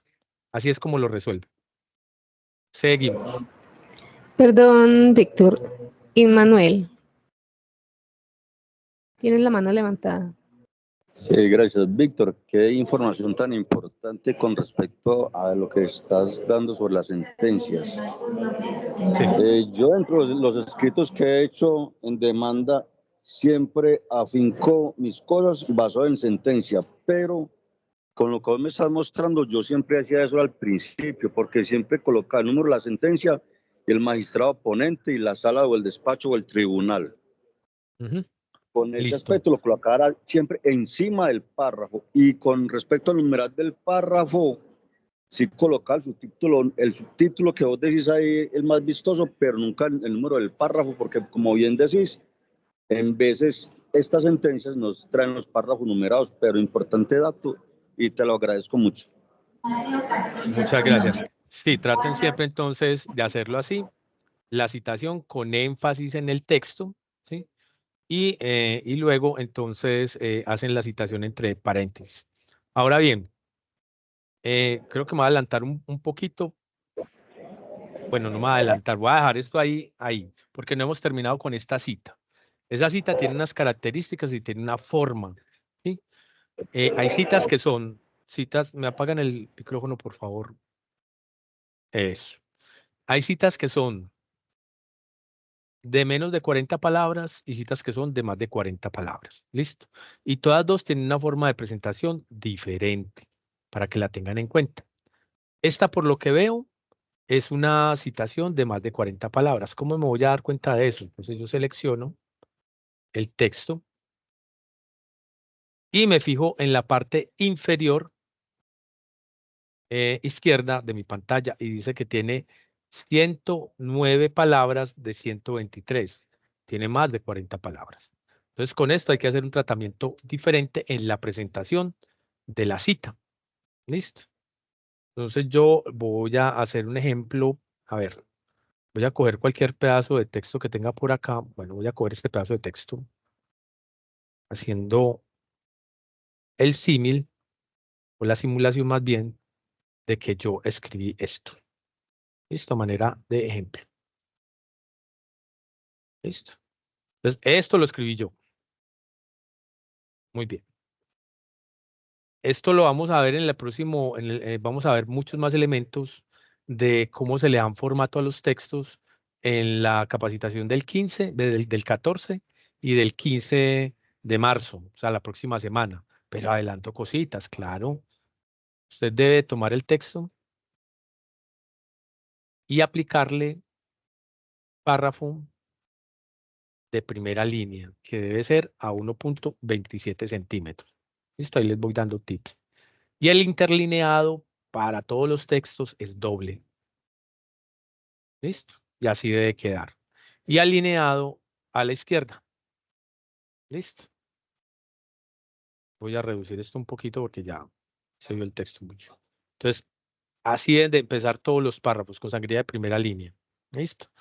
Así es como lo resuelve. Seguimos. Perdón, Víctor. Immanuel. Tienes la mano levantada. Sí, gracias, Víctor. Qué información tan importante con respecto a lo que estás dando sobre las sentencias. Sí. Yo dentro de los escritos que he hecho en demanda siempre afinco mis cosas basado en sentencia, pero con lo que vos me estás mostrando, yo siempre hacía eso al principio, porque siempre colocaba el número de la sentencia y el magistrado ponente y la sala o el despacho o el tribunal. Con ese Listo. aspecto lo colocaba siempre encima del párrafo y con respecto al numeral del párrafo, sí colocaba el subtítulo que vos decís ahí, el más vistoso, pero nunca el número del párrafo, porque como bien decís, en veces estas sentencias nos traen los párrafos numerados, pero importante dato y te lo agradezco mucho. Muchas gracias. Sí, traten siempre entonces de hacerlo así. La citación con énfasis en el texto, ¿sí? Y luego entonces hacen la citación entre paréntesis. Ahora bien, creo que me voy a adelantar un poquito. Bueno, no me voy a adelantar, voy a dejar esto ahí, porque no hemos terminado con esta cita. Esa cita tiene unas características y tiene una forma, ¿sí? Hay citas que son citas, me apagan el micrófono, por favor. Eso. Hay citas que son de menos de 40 palabras y citas que son de más de 40 palabras. Listo. Y todas dos tienen una forma de presentación diferente para que la tengan en cuenta. Esta, por lo que veo, es una citación de más de 40 palabras. ¿Cómo me voy a dar cuenta de eso? Entonces yo selecciono el texto y me fijo en la parte inferior izquierda de mi pantalla y dice que tiene 109 palabras de 123. Tiene más de 40 palabras. Entonces, con esto hay que hacer un tratamiento diferente en la presentación de la cita. ¿Listo? Entonces, yo voy a hacer un ejemplo. A ver, voy a coger cualquier pedazo de texto que tenga por acá. Bueno, voy a coger este pedazo de texto haciendo el símil o la simulación más bien de que yo escribí esto. Listo, manera de ejemplo. Listo. Entonces, esto lo escribí yo. Muy bien. Esto lo vamos a ver en el próximo, vamos a ver muchos más elementos de cómo se le dan formato a los textos en la capacitación del 15, del 14 y del 15 de marzo, o sea, la próxima semana. Pero adelanto cositas, claro. Usted debe tomar el texto y aplicarle párrafo de primera línea, que debe ser a 1.27 centímetros. Listo, ahí les voy dando tips. Y el interlineado para todos los textos es doble. ¿Listo? Y así debe quedar. Y alineado a la izquierda. ¿Listo? Voy a reducir esto un poquito porque ya se vio el texto mucho. Entonces, así deben de empezar todos los párrafos con sangría de primera línea. ¿Listo?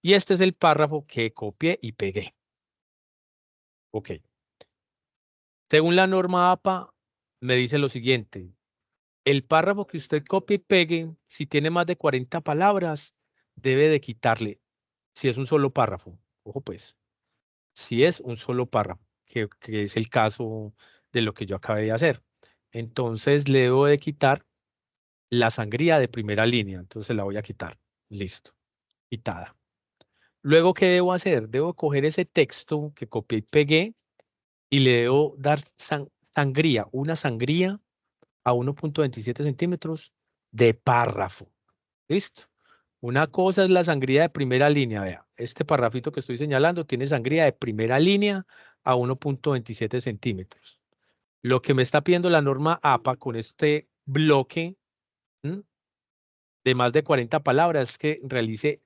Y este es el párrafo que copié y pegué. Ok. Según la norma APA, me dice lo siguiente. El párrafo que usted copie y pegue, si tiene más de 40 palabras, debe de quitarle, si es un solo párrafo, ojo pues, si es un solo párrafo, que es el caso de lo que yo acabé de hacer. Entonces le debo de quitar la sangría de primera línea, entonces la voy a quitar. Listo, quitada. Luego, ¿qué debo hacer? Debo coger ese texto que copié y pegué y le debo dar sangría, una sangría a 1.27 centímetros de párrafo. ¿Listo? Una cosa es la sangría de primera línea. Vea, este parrafito que estoy señalando tiene sangría de primera línea a 1.27 centímetros. Lo que me está pidiendo la norma APA con este bloque de más de 40 palabras es que realice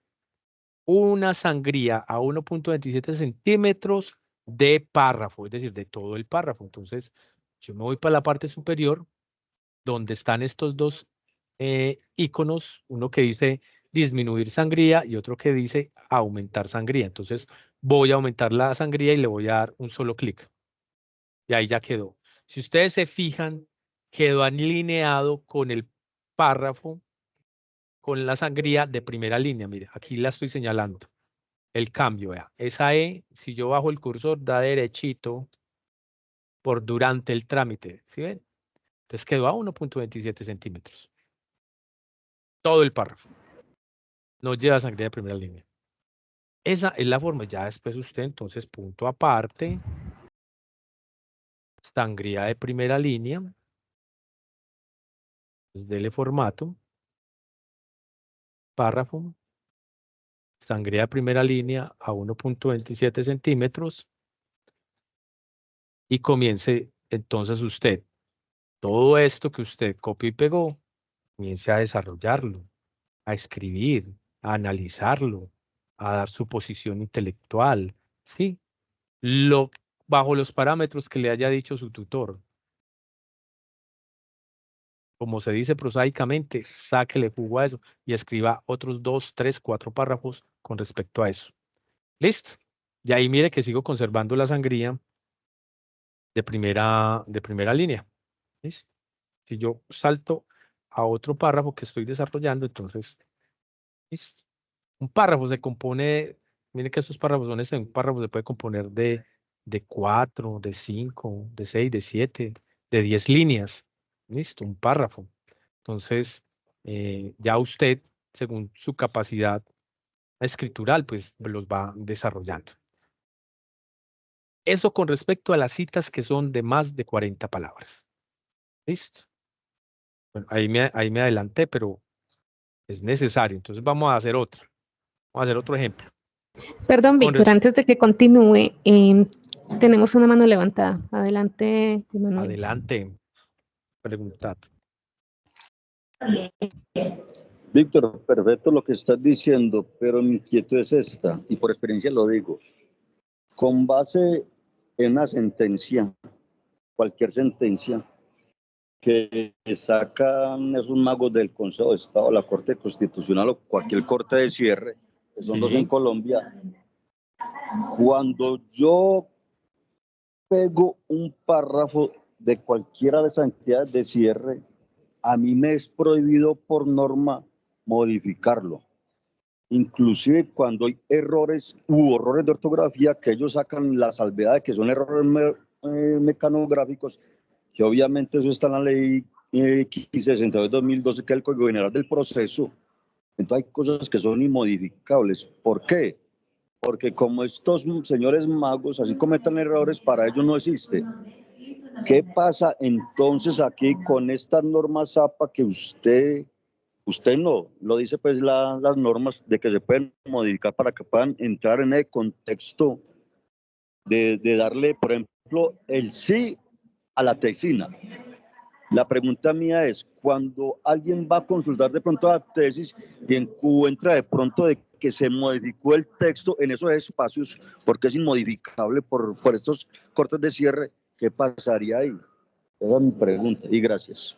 una sangría a 1.27 centímetros de párrafo, es decir, de todo el párrafo. Entonces, yo me voy para la parte superior donde están estos dos iconos, uno que dice disminuir sangría y otro que dice aumentar sangría. Entonces voy a aumentar la sangría y le voy a dar un solo clic. Y ahí ya quedó. Si ustedes se fijan, quedó alineado con el párrafo, con la sangría de primera línea. Mire, aquí la estoy señalando. El cambio, vea. Esa E, si yo bajo el cursor, da derechito por durante el trámite. ¿Sí ven? Entonces quedó a 1.27 centímetros. Todo el párrafo. No lleva sangría de primera línea. Esa es la forma. Ya después usted, entonces, punto aparte. Sangría de primera línea. Dele formato. Párrafo. Sangría de primera línea a 1.27 centímetros. Y comience entonces usted. Todo esto que usted copió y pegó, comience a desarrollarlo, a escribir, a analizarlo, a dar su posición intelectual. ¿Sí? Bajo los parámetros que le haya dicho su tutor. Como se dice prosaicamente, sáquele jugo a eso y escriba otros 2, 3, 4 párrafos con respecto a eso. ¿Listo? Y ahí mire que sigo conservando la sangría de primera línea. ¿Listo? Si yo salto a otro párrafo que estoy desarrollando, entonces, ¿listo? Un párrafo se compone, mire que estos párrafos un párrafo se puede componer de 4, de 5, de 6, de 7, de 10 líneas. ¿Listo? Un párrafo. Entonces, ya usted, según su capacidad escritural, pues los va desarrollando. Eso con respecto a las citas que son de más de 40 palabras. ¿Listo? Bueno, ahí me adelanté, pero es necesario. Entonces vamos a hacer otra. Vamos a hacer otro ejemplo. Perdón, Víctor, antes de que continúe, tenemos una mano levantada. Adelante, Manuel. Adelante. Preguntad. Víctor, perfecto lo que estás diciendo, pero mi inquietud es esta, y por experiencia lo digo. Con base en una sentencia, cualquier sentencia que sacan esos magos del Consejo de Estado, la Corte Constitucional o cualquier corte de cierre, que son dos en Sí. Colombia, cuando yo pego un párrafo de cualquiera de esas entidades de cierre, a mí me es prohibido por norma modificarlo. Inclusive cuando hay errores u horrores de ortografía, que ellos sacan la salvedad de que son errores mecanográficos, que obviamente eso está en la ley X62-2012, que es el Código General del Proceso. Entonces hay cosas que son inmodificables. ¿Por qué? Porque como estos señores magos así cometan errores, para ellos no existe. ¿Qué pasa entonces aquí con estas normas APA que usted no, lo dice pues las normas de que se pueden modificar para que puedan entrar en el contexto de darle, por ejemplo, el sí a la tesina? La pregunta mía es, cuando alguien va a consultar de pronto la tesis y encuentra de pronto de que se modificó el texto en esos espacios porque es inmodificable por estos cortes de cierre, ¿qué pasaría ahí? Esa es mi pregunta y gracias.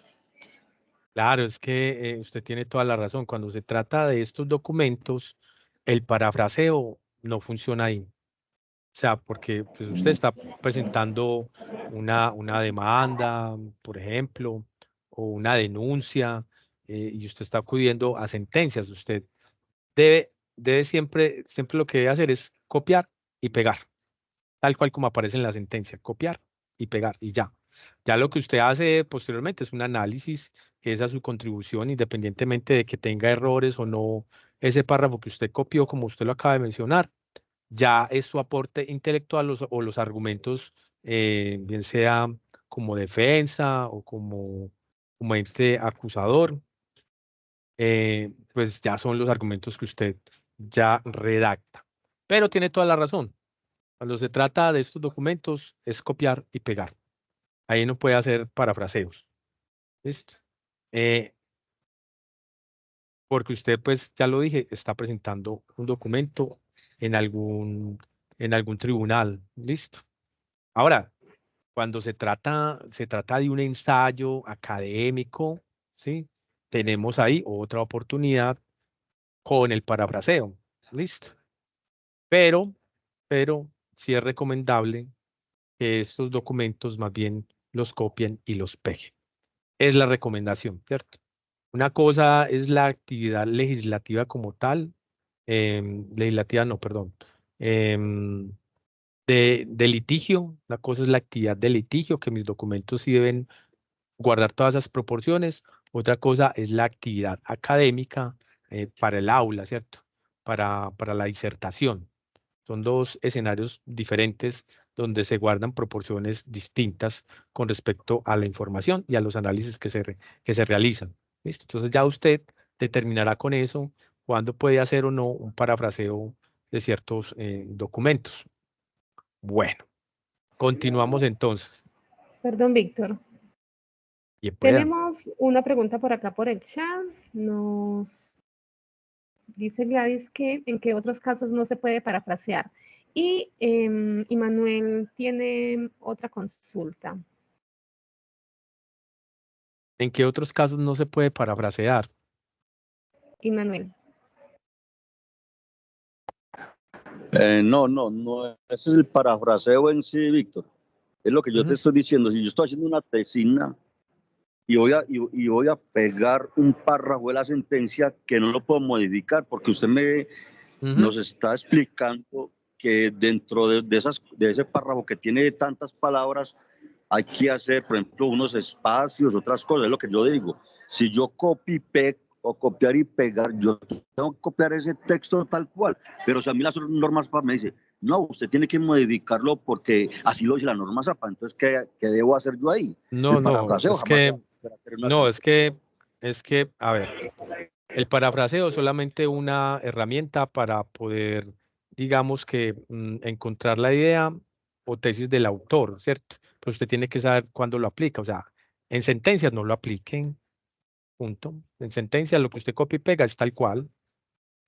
Claro, es que usted tiene toda la razón. Cuando se trata de estos documentos, el parafraseo no funciona ahí. O sea, porque pues, usted está presentando una demanda, por ejemplo, o una denuncia, y usted está acudiendo a sentencias. Usted debe siempre lo que debe hacer es copiar y pegar, tal cual como aparece en la sentencia, copiar y pegar, y ya. Ya lo que usted hace posteriormente es un análisis, que es a su contribución, independientemente de que tenga errores o no, ese párrafo que usted copió, como usted lo acaba de mencionar, ya es su aporte intelectual o los argumentos, bien sea como defensa o como ente acusador, pues ya son los argumentos que usted ya redacta. Pero tiene toda la razón. Cuando se trata de estos documentos es copiar y pegar. Ahí no puede hacer parafraseos. ¿Listo? Eh, Porque usted, pues ya lo dije, está presentando un documento en algún tribunal. ¿Listo? Ahora, cuando se trata de un ensayo académico, ¿sí? Tenemos ahí otra oportunidad con el parafraseo. ¿Listo? Pero sí es recomendable que estos documentos más bien los copien y los peguen. Es la recomendación, ¿cierto? Una cosa es la actividad legislativa como tal, legislativa no, perdón, em, de litigio. La cosa es la actividad de litigio, que mis documentos sí deben guardar todas esas proporciones. Otra cosa es la actividad académica, para el aula, ¿cierto? Para la disertación. Son dos escenarios diferentes donde se guardan proporciones distintas con respecto a la información y a los análisis que se realizan. ¿Listo? Entonces ya usted determinará con eso cuándo puede hacer o no un parafraseo de ciertos documentos. Bueno, continuamos entonces. Perdón, Víctor. Bien, puedan. Tenemos una pregunta por acá por el chat. Nos dice Gladys que en qué otros casos no se puede parafrasear. Y Manuel tiene otra consulta. ¿En qué otros casos no se puede parafrasear? Manuel. No, ese es el parafraseo en sí, Víctor. Es lo que yo te estoy diciendo. Si yo estoy haciendo una tesina y voy a pegar un párrafo de la sentencia que no lo puedo modificar, porque usted nos está explicando que dentro de ese párrafo que tiene tantas palabras, hay que hacer, por ejemplo, unos espacios, otras cosas, es lo que yo digo. Si yo o copiar y pegar, yo tengo que copiar ese texto tal cual, pero si a mí las normas APA me dicen, no, usted tiene que modificarlo porque así lo dice la norma APA, entonces, ¿qué debo hacer yo ahí? El No, parafraseo jamás va a hacer una no, es que, a ver, el parafraseo es solamente una herramienta para poder, digamos que, encontrar la idea o tesis del autor, ¿cierto? Pero usted tiene que saber cuándo lo aplica. O sea, en sentencias no lo apliquen, punto. En sentencia, lo que usted copia y pega es tal cual.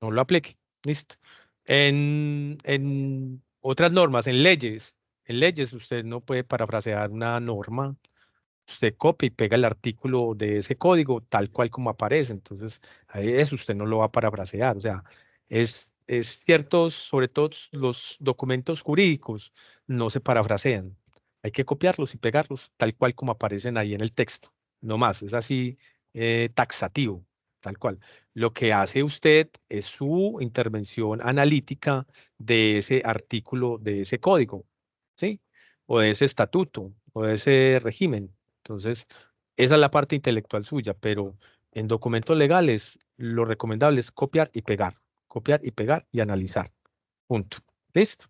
No lo aplique. Listo. En otras normas, en leyes usted no puede parafrasear una norma. Usted copia y pega el artículo de ese código tal cual como aparece. Entonces, a eso usted no lo va a parafrasear. O sea, es ciertos, sobre todo los documentos jurídicos, no se parafrasean. Hay que copiarlos y pegarlos tal cual como aparecen ahí en el texto. No más, es así taxativo, tal cual. Lo que hace usted es su intervención analítica de ese artículo, de ese código, ¿sí? O de ese estatuto, o de ese régimen. Entonces, esa es la parte intelectual suya, pero en documentos legales lo recomendable es copiar y pegar y analizar. Punto. ¿Listo?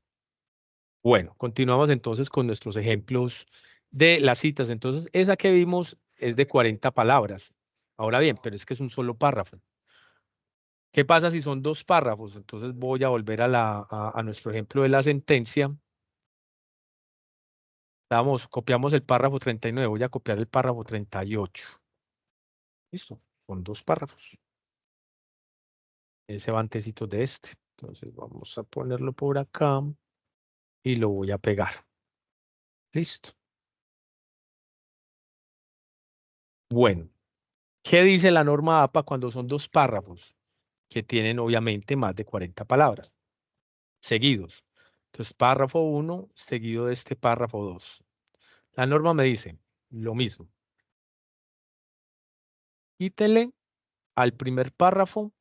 Bueno, continuamos entonces con nuestros ejemplos de las citas. Entonces, esa que vimos es de 40 palabras. Ahora bien, pero es que es un solo párrafo. ¿Qué pasa si son dos párrafos? Entonces voy a volver a nuestro ejemplo de la sentencia. Copiamos el párrafo 39, voy a copiar el párrafo 38. Listo, son dos párrafos. Ese va antecito de este. Entonces vamos a ponerlo por acá y lo voy a pegar. Listo. Bueno, ¿qué dice la norma APA cuando son dos párrafos que tienen obviamente más de 40 palabras seguidos? Entonces, párrafo 1 seguido de este párrafo 2. La norma me dice lo mismo. Quítele al primer párrafo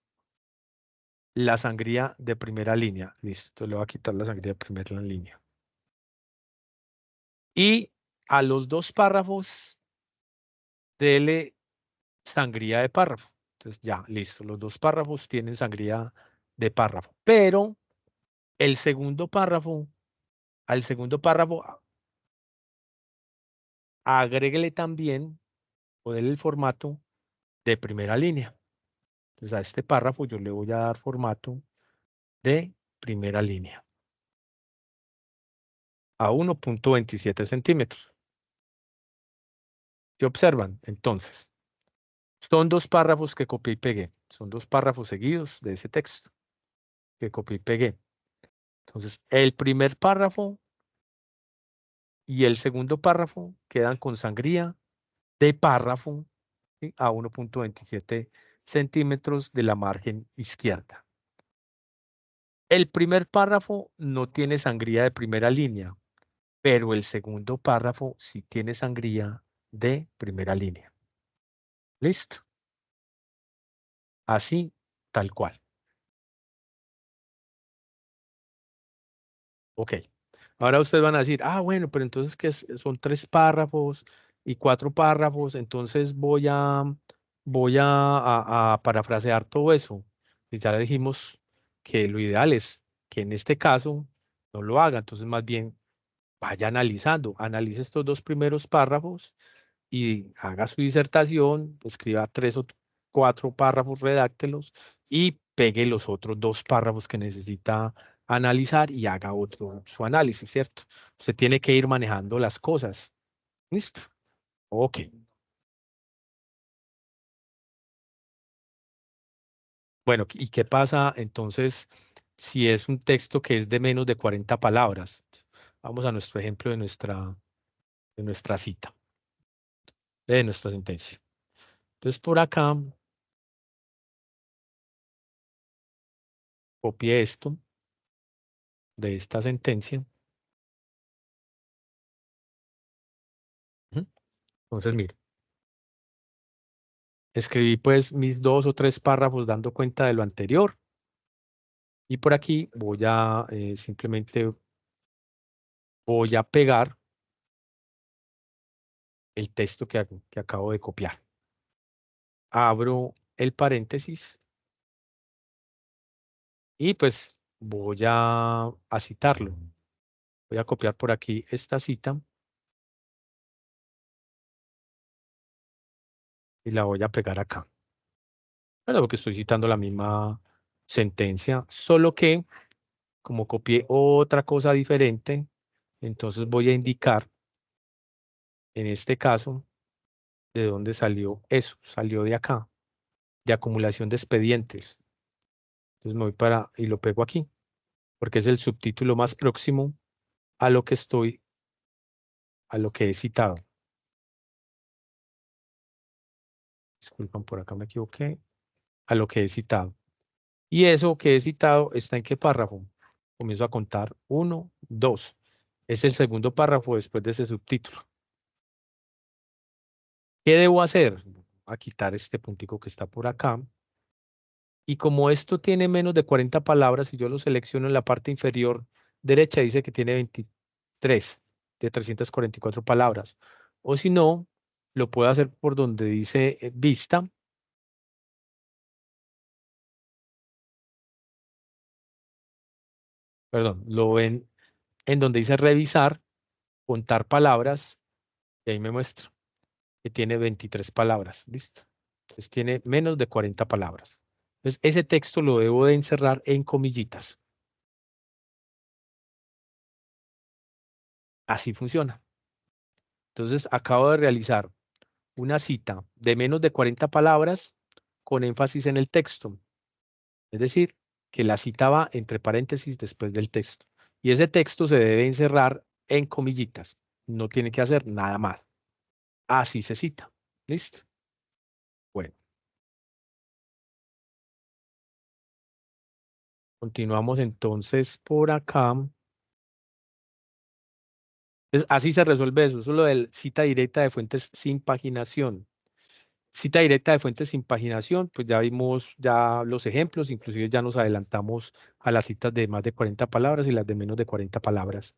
la sangría de primera línea. Listo, le voy a quitar la sangría de primera línea. Y a los dos párrafos, dele sangría de párrafo. Entonces ya, listo, los dos párrafos tienen sangría de párrafo. Pero el segundo párrafo, al segundo párrafo, agréguele también, o dele el formato de primera línea. Entonces a este párrafo yo le voy a dar formato de primera línea. A 1.27 centímetros. ¿Se observan? Entonces, son dos párrafos que copié y pegué. Son dos párrafos seguidos de ese texto que copié y pegué. Entonces, el primer párrafo y el segundo párrafo quedan con sangría de párrafo, ¿sí? A 1.27 centímetros de la margen izquierda. El primer párrafo no tiene sangría de primera línea, pero el segundo párrafo sí tiene sangría de primera línea. ¿Listo? Así, tal cual. Ok. Ahora ustedes van a decir, ah, bueno, pero entonces que son 3 párrafos y 4 párrafos, entonces voy a parafrasear todo eso. Y ya le dijimos que lo ideal es que en este caso no lo haga, entonces más bien vaya analizando, analice estos dos primeros párrafos y haga su disertación, escriba 3 o 4 párrafos, redáctelos y pegue los otros 2 párrafos que necesita analizar y haga su análisis, ¿cierto? Usted tiene que ir manejando las cosas. ¿Listo? Ok. Bueno, ¿y qué pasa entonces si es un texto que es de menos de 40 palabras? Vamos a nuestro ejemplo de nuestra cita, de nuestra sentencia. Entonces, por acá, copié esto de esta sentencia. Ujú. Entonces, mire, escribí pues mis 2 o 3 párrafos dando cuenta de lo anterior. Y por aquí voy a simplemente voy a pegar el texto que acabo de copiar. Abro el paréntesis y pues voy a citarlo. Voy a copiar por aquí esta cita y la voy a pegar acá. Bueno, porque estoy citando la misma sentencia, solo que como copié otra cosa diferente, entonces voy a indicar en este caso de dónde salió eso. Salió de acá. de acumulación de expedientes. Entonces me voy para y lo pego aquí, porque es el subtítulo más próximo a lo que he citado. Disculpan, por acá me equivoqué. A lo que he citado. Y eso que he citado está en qué párrafo. Comienzo a contar 1, 2. Es el segundo párrafo después de ese subtítulo. ¿Qué debo hacer? A quitar este puntico que está por acá. Y como esto tiene menos de 40 palabras, y yo lo selecciono en la parte inferior derecha, dice que tiene 23 de 344 palabras. O si no, lo puedo hacer por donde dice vista. Perdón, lo ven en donde dice revisar, contar palabras, y ahí me muestra que tiene 23 palabras. ¿Listo? Entonces tiene menos de 40 palabras. Entonces ese texto lo debo de encerrar en comillitas. Así funciona. Entonces acabo de realizar una cita de menos de 40 palabras con énfasis en el texto. Es decir, que la cita va entre paréntesis después del texto. Y ese texto se debe encerrar en comillitas. No tiene que hacer nada más. Así se cita. ¿Listo? Bueno. Continuamos entonces por acá. Así se resuelve eso. Eso es lo del cita directa de fuentes sin paginación. Cita directa de fuentes sin paginación, pues ya vimos ya los ejemplos, inclusive ya nos adelantamos a las citas de más de 40 palabras y las de menos de 40 palabras.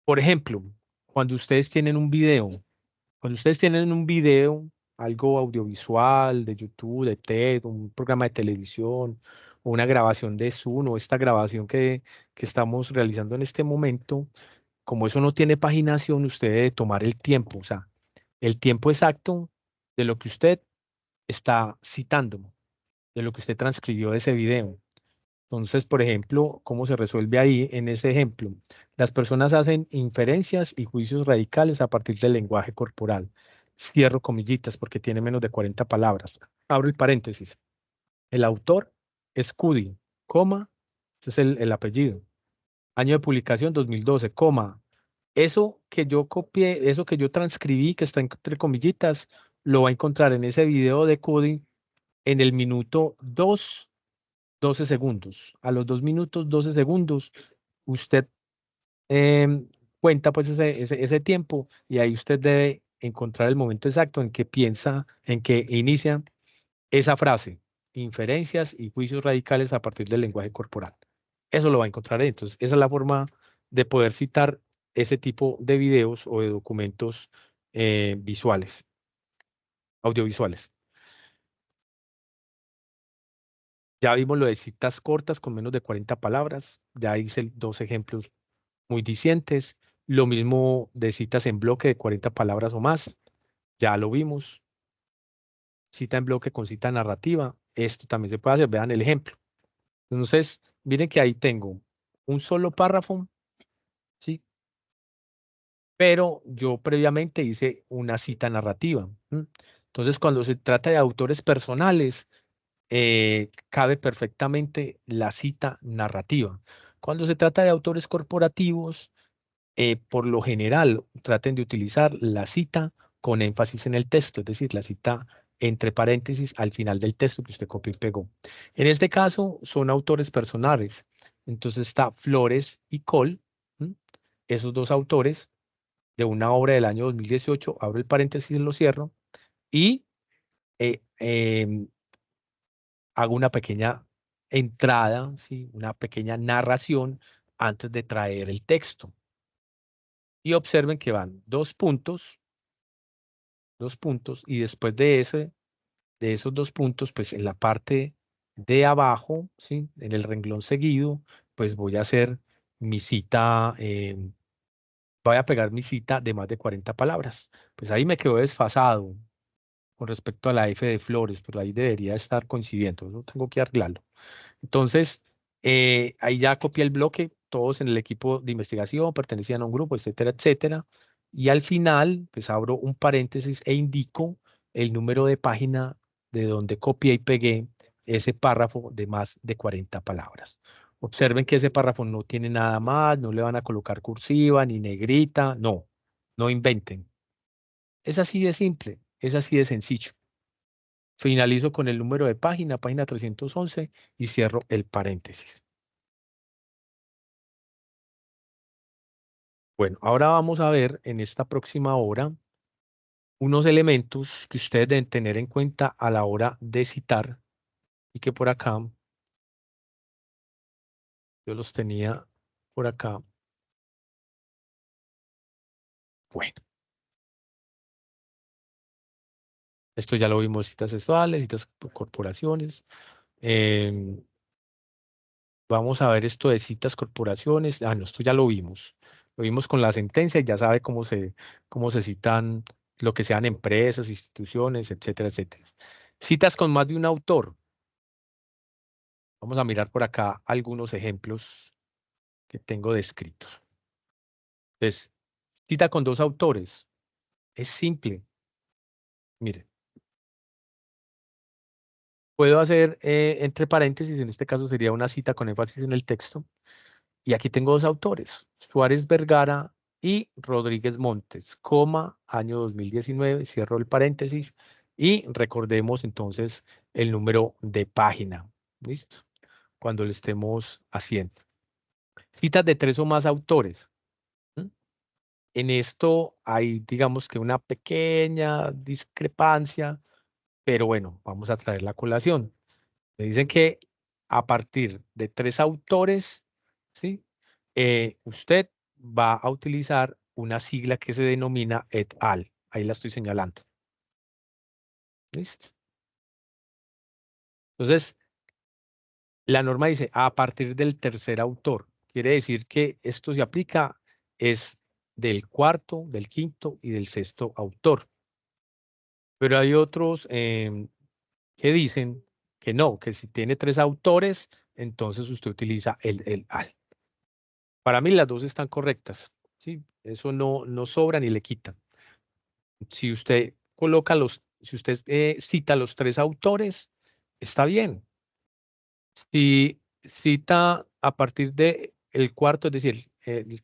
Por ejemplo, cuando ustedes tienen un video, algo audiovisual de YouTube, de TED, un programa de televisión, o una grabación de Zoom, o esta grabación que estamos realizando en este momento, como eso no tiene paginación, usted debe tomar el tiempo, o sea, el tiempo exacto de lo que usted está citando, de lo que usted transcribió de ese video. Entonces, por ejemplo, ¿cómo se resuelve ahí en ese ejemplo? Las personas hacen inferencias y juicios radicales a partir del lenguaje corporal. Cierro comillitas porque tiene menos de 40 palabras. Abro el paréntesis. El autor es Cudi, coma, ese es el apellido. Año de publicación 2012, coma. Eso que yo copié, eso que yo transcribí, que está entre comillitas, lo va a encontrar en ese video de Cudi en el minuto 2, 12 segundos. A los 2 minutos, 12 segundos, usted cuenta pues ese tiempo y ahí usted debe encontrar el momento exacto en que piensa, en que inicia esa frase, inferencias y juicios radicales a partir del lenguaje corporal. Eso lo va a encontrar ahí. Entonces, esa es la forma de poder citar ese tipo de videos o de documentos visuales, audiovisuales. Ya vimos lo de citas cortas con menos de 40 palabras. Ya hice 2 ejemplos muy dicientes. Lo mismo de citas en bloque de 40 palabras o más. Ya lo vimos. Cita en bloque con cita narrativa. Esto también se puede hacer. Vean el ejemplo. Entonces, miren que ahí tengo un solo párrafo, ¿sí? Pero yo previamente hice una cita narrativa. Entonces, cuando se trata de autores personales, cabe perfectamente la cita narrativa. Cuando se trata de autores corporativos, por lo general, traten de utilizar la cita con énfasis en el texto, es decir, la cita entre paréntesis al final del texto que usted copió y pegó. En este caso, son autores personales. Entonces está Flores y Cole, esos 2 autores de una obra del año 2018, abro el paréntesis y lo cierro, y eh, em, hago una pequeña entrada, ¿sí? Una pequeña narración antes de traer el texto. Y observen que van 2 puntos, y después de esos 2 puntos, pues en la parte de abajo, ¿sí? En el renglón seguido, pues voy a hacer mi cita, voy a pegar mi cita de más de 40 palabras. Pues ahí me quedó desfasado con respecto a la F de Flores, pero ahí debería estar coincidiendo, no tengo que arreglarlo. Entonces, ahí ya copié el bloque, todos en el equipo de investigación pertenecían a un grupo, etcétera, etcétera. Y al final, pues abro un paréntesis e indico el número de página de donde copié y pegué ese párrafo de más de 40 palabras. Observen que ese párrafo no tiene nada más, no le van a colocar cursiva ni negrita, no, no inventen. Es así de simple, es así de sencillo. Finalizo con el número de página, página 311, y cierro el paréntesis. Bueno, ahora vamos a ver en esta próxima hora unos elementos que ustedes deben tener en cuenta a la hora de citar y que por acá, yo los tenía por acá. Bueno, esto ya lo vimos, citas sexuales, citas por corporaciones. Em, Vamos a ver esto de citas corporaciones. Ah, no, esto ya lo vimos. Lo vimos con la sentencia y ya sabe cómo se citan lo que sean empresas, instituciones, etcétera, etcétera. Citas con más de un autor. Vamos a mirar por acá algunos ejemplos que tengo descritos. Entonces, cita con dos autores. Es simple. Mire, puedo hacer entre paréntesis, en este caso sería una cita con énfasis en el texto. Y aquí tengo dos autores, Suárez Vergara y Rodríguez Montes, coma, año 2019, cierro el paréntesis y recordemos entonces el número de página. ¿Listo? Cuando lo estemos haciendo. Citas de tres o más autores. ¿Mm? En esto hay, digamos que una pequeña discrepancia, pero bueno, vamos a traer la colación. Me dicen que a partir de tres autores, ¿sí? Usted va a utilizar una sigla que se denomina et al. Ahí la estoy señalando. ¿Listo? Entonces, la norma dice a partir del tercer autor. Quiere decir que esto se aplica es del cuarto, del quinto y del sexto autor. Pero hay otros que dicen que no, que si tiene tres autores, entonces usted utiliza el al. Para mí las dos están correctas, ¿sí? Eso no sobra ni le quita. Si usted si usted cita los tres autores, está bien. Si cita a partir de el cuarto, es decir,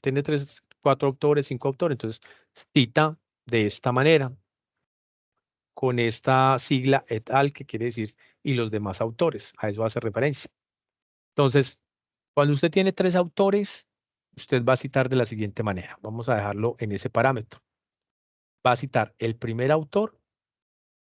tiene tres, cuatro autores, cinco autores, entonces cita de esta manera, con esta sigla et al, que quiere decir y los demás autores. A eso hace referencia. Entonces, cuando usted tiene tres autores, usted va a citar de la siguiente manera. Vamos a dejarlo en ese parámetro. Va a citar el primer autor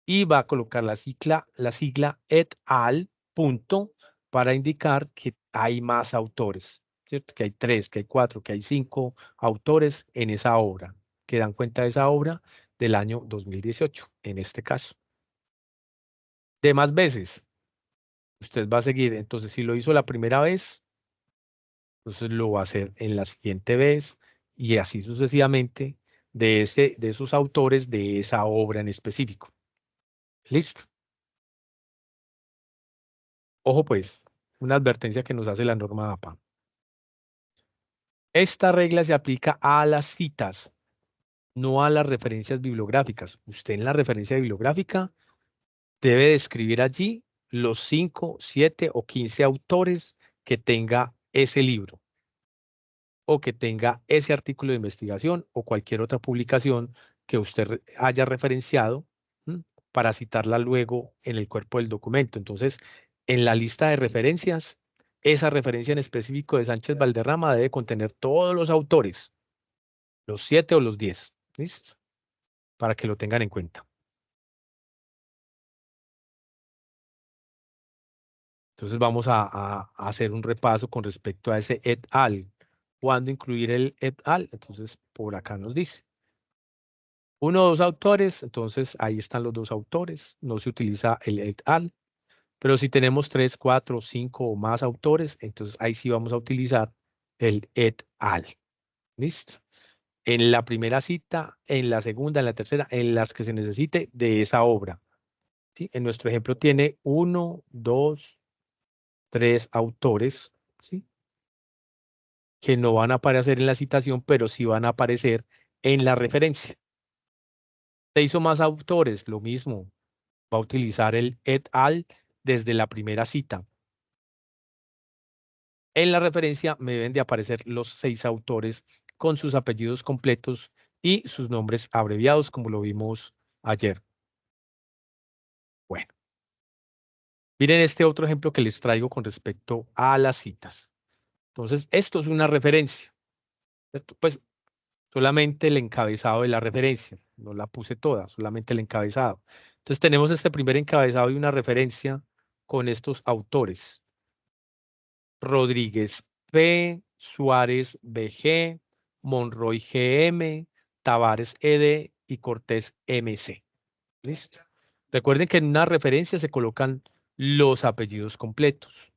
y va a colocar la sigla et al, punto, para indicar que hay más autores, ¿cierto? Que hay tres, que hay cuatro, que hay cinco autores en esa obra, que dan cuenta de esa obra del año 2018, en este caso. De más veces, usted va a seguir. Entonces, si lo hizo la primera vez, entonces lo va a hacer en la siguiente vez y así sucesivamente de esos autores de esa obra en específico. Listo. Ojo pues, una advertencia que nos hace la norma APA. Esta regla se aplica a las citas, no a las referencias bibliográficas. Usted en la referencia bibliográfica debe describir allí los 5, 7 o 15 autores que tenga ese libro o que tenga ese artículo de investigación o cualquier otra publicación que usted haya referenciado, ¿m?, para citarla luego en el cuerpo del documento. Entonces, en la lista de referencias, esa referencia en específico de Sánchez Valderrama debe contener todos los autores, los 7 o los 10, ¿listo? Para que lo tengan en cuenta. Entonces vamos a hacer un repaso con respecto a ese et al. ¿Cuándo incluir el et al? Entonces, por acá nos dice. Uno o dos autores, entonces ahí están los dos autores, no se utiliza el et al. Pero si tenemos 3, 4, 5 o más autores, entonces ahí sí vamos a utilizar el et al. ¿Listo? En la primera cita, en la segunda, en la tercera, en las que se necesite de esa obra. ¿Sí? En nuestro ejemplo tiene 1, 2, 3 autores, ¿sí?, que no van a aparecer en la citación, pero sí van a aparecer en la referencia. 6 o más autores, lo mismo. Va a utilizar el et al desde la primera cita. En la referencia me deben de aparecer los 6 autores con sus apellidos completos y sus nombres abreviados, como lo vimos ayer. Bueno, miren este otro ejemplo que les traigo con respecto a las citas. Entonces, esto es una referencia. Esto, pues, solamente el encabezado de la referencia. No la puse toda, solamente el encabezado. Entonces, tenemos este primer encabezado y una referencia con estos autores. Rodríguez P, Suárez BG, Monroy GM, Tavares ED y Cortés MC. ¿Listo? Recuerden que en una referencia se colocan los apellidos completos.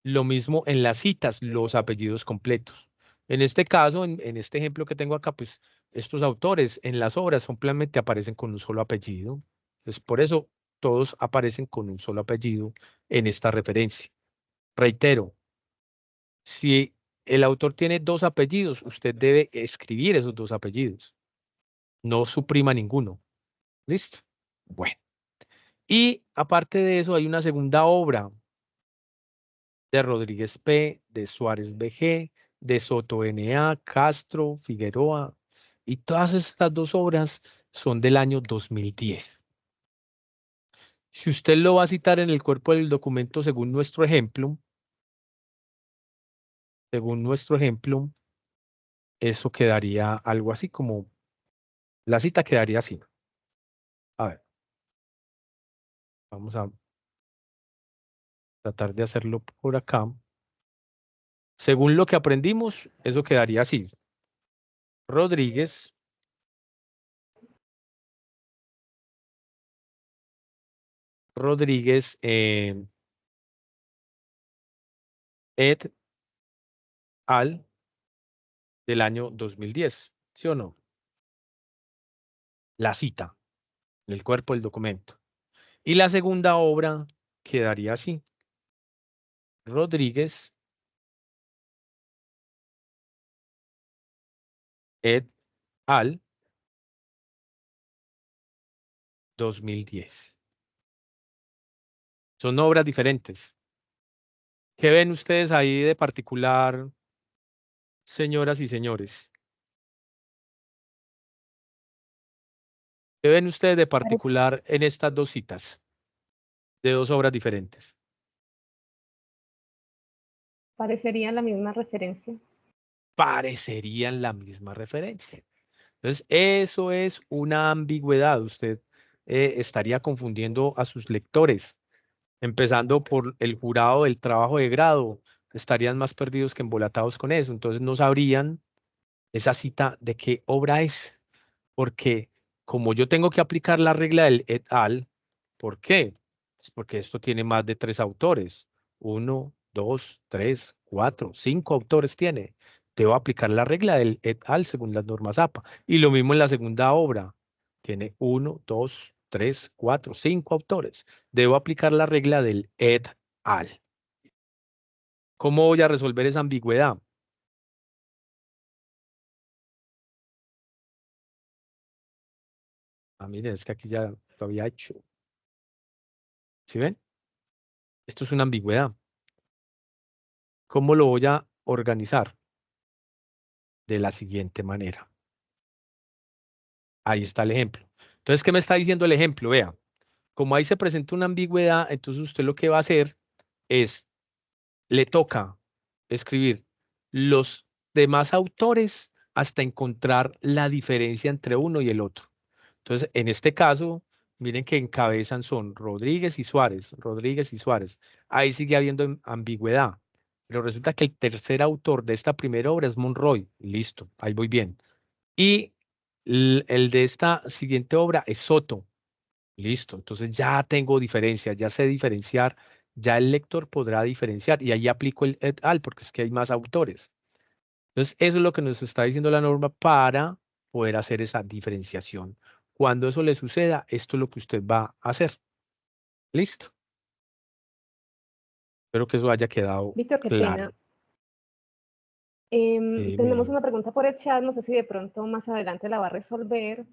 Lo mismo en las citas, los apellidos completos. En este caso, en este ejemplo que tengo acá, pues estos autores en las obras simplemente aparecen con un solo apellido. Entonces, por eso todos aparecen con un solo apellido en esta referencia. Reitero, si el autor tiene 2 apellidos, usted debe escribir esos 2 apellidos. No suprima ninguno. ¿Listo? Bueno. Y aparte de eso, hay una segunda obra de Rodríguez P, de Suárez BG, de Soto NA, Castro, Figueroa. Y todas estas 2 obras son del año 2010. Si usted lo va a citar en el cuerpo del documento según nuestro ejemplo, eso quedaría algo así como, la cita quedaría así. A ver, vamos a tratar de hacerlo por acá. Según lo que aprendimos, eso quedaría así. Rodríguez et al del año 2010, ¿sí o no? La cita, el cuerpo del documento. Y la segunda obra quedaría así. Rodríguez et al 2010. Son obras diferentes. ¿Qué ven ustedes ahí de particular, señoras y señores? ¿Qué ven ustedes de Parece- particular en estas 2 citas de 2 obras diferentes? Parecería la misma referencia. Parecerían la misma referencia. Entonces, eso es una ambigüedad. Usted estaría confundiendo a sus lectores, empezando por el jurado del trabajo de grado. Estarían más perdidos que embolatados con eso. Entonces, no sabrían esa cita de qué obra es. Porque como yo tengo que aplicar la regla del et al, ¿por qué? Pues porque esto tiene más de 3 autores. 1, 2, 3, 4, 5 autores tiene. Debo aplicar la regla del et al según las normas APA. Y lo mismo en la segunda obra. Tiene 1, 2, 3, 4, 5 autores. Debo aplicar la regla del et al. ¿Cómo voy a resolver esa ambigüedad? Ah, miren, es que aquí ya lo había hecho. ¿Sí ven? Esto es una ambigüedad. ¿Cómo lo voy a organizar? De la siguiente manera. Ahí está el ejemplo. Entonces, ¿qué me está diciendo el ejemplo? Vea, como ahí se presenta una ambigüedad, entonces usted lo que va a hacer es, le toca escribir los demás autores hasta encontrar la diferencia entre uno y el otro. Entonces, en este caso, miren que encabezan son Rodríguez y Suárez, Rodríguez y Suárez. Ahí sigue habiendo ambigüedad. Pero resulta que el tercer autor de esta primera obra es Monroy. Listo, ahí voy bien. Y el de esta siguiente obra es Soto. Listo, entonces ya tengo diferencias, ya sé diferenciar, ya el lector podrá diferenciar y ahí aplico el et al porque es que hay más autores. Entonces, eso es lo que nos está diciendo la norma para poder hacer esa diferenciación. Cuando eso le suceda, esto es lo que usted va a hacer. Listo. Espero que eso haya quedado Víctor, qué pena. claro. Tenemos Dime. una pregunta por el chat, no sé si de pronto más adelante la va a resolver.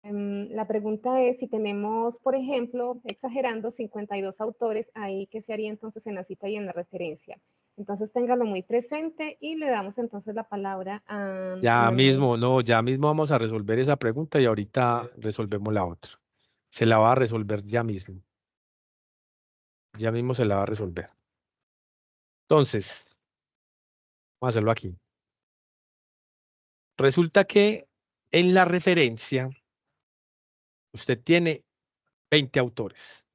La pregunta es si tenemos, por ejemplo, exagerando 52 autores, ahí qué se haría entonces en la cita y en la referencia. Entonces téngalo muy presente y le damos entonces la palabra a Ya Manuel. mismo, no, ya mismo vamos a resolver esa pregunta y ahorita resolvemos la otra. Se la va a resolver ya mismo. Ya mismo se la va a resolver. Entonces, vamos a hacerlo aquí. Resulta que en la referencia usted tiene 20 autores.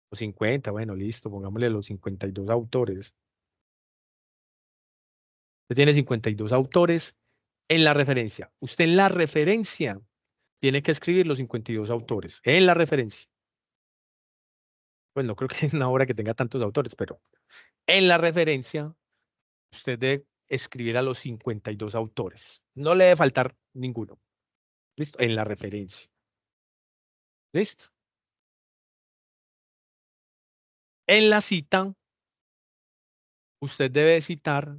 O 50, bueno, listo, pongámosle los 52 autores. Usted tiene 52 autores en la referencia. Usted en la referencia tiene que escribir los 52 autores. En la referencia. Pues no creo que es una obra que tenga tantos autores, pero en la referencia usted debe escribir a los 52 autores. No le debe faltar ninguno. ¿Listo? En la referencia. ¿Listo? En la cita, usted debe citar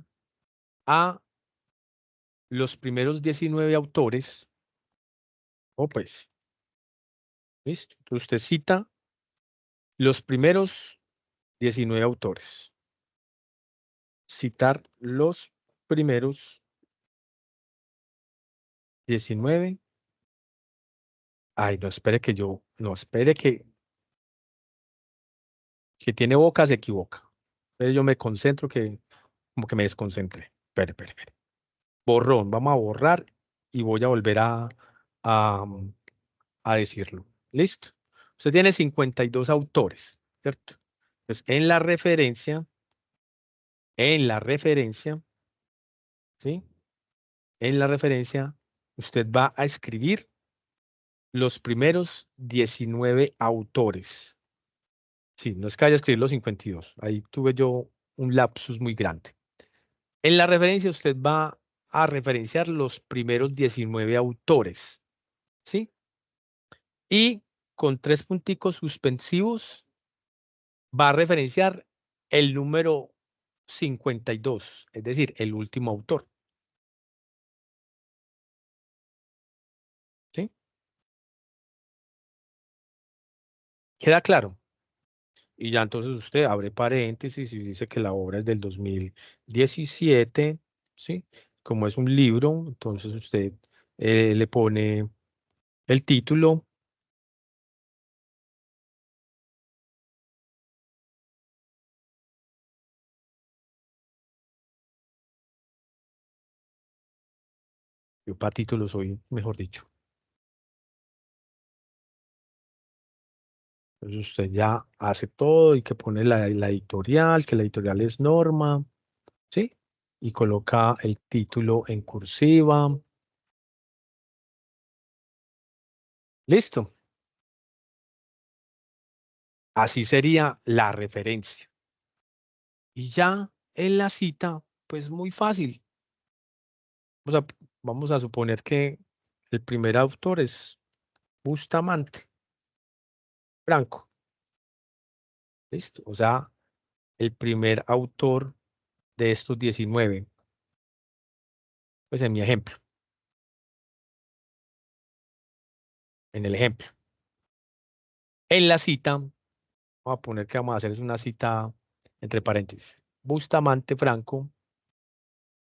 a los primeros 19 autores. Oh, pues, ¿listo? Entonces usted cita los primeros 19 autores. Citar los primeros 19. Ay, no, espere que yo, no, espere que tiene boca, se equivoca. Entonces yo me concentro que, como que me desconcentré. Espere. Borrón, vamos a borrar y voy a volver a, a decirlo. ¿Listo? Usted tiene 52 autores, ¿cierto? Entonces, en la referencia, ¿sí? En la referencia, usted va a escribir los primeros 19 autores. Sí, no es que vaya a escribir los 52. Ahí tuve yo un lapsus muy grande. En la referencia usted va a referenciar los primeros 19 autores, ¿sí? Y con 3 punticos suspensivos va a referenciar el número 52, es decir, el último autor, ¿sí? ¿Queda claro? Y ya entonces usted abre paréntesis y dice que la obra es del 2017, ¿sí? Como es un libro, entonces usted le pone el título. Yo para títulos soy, mejor dicho. Entonces usted ya hace todo y que pone la editorial, que la editorial es Norma, ¿sí? Y coloca el título en cursiva. Listo. Así sería la referencia. Y ya en la cita, pues muy fácil. Vamos a suponer que el primer autor es Bustamante Franco. Listo. O sea, el primer autor de estos 19. Pues en mi ejemplo. En el ejemplo. En la cita, vamos a poner que vamos a hacer es una cita entre paréntesis. Bustamante Franco,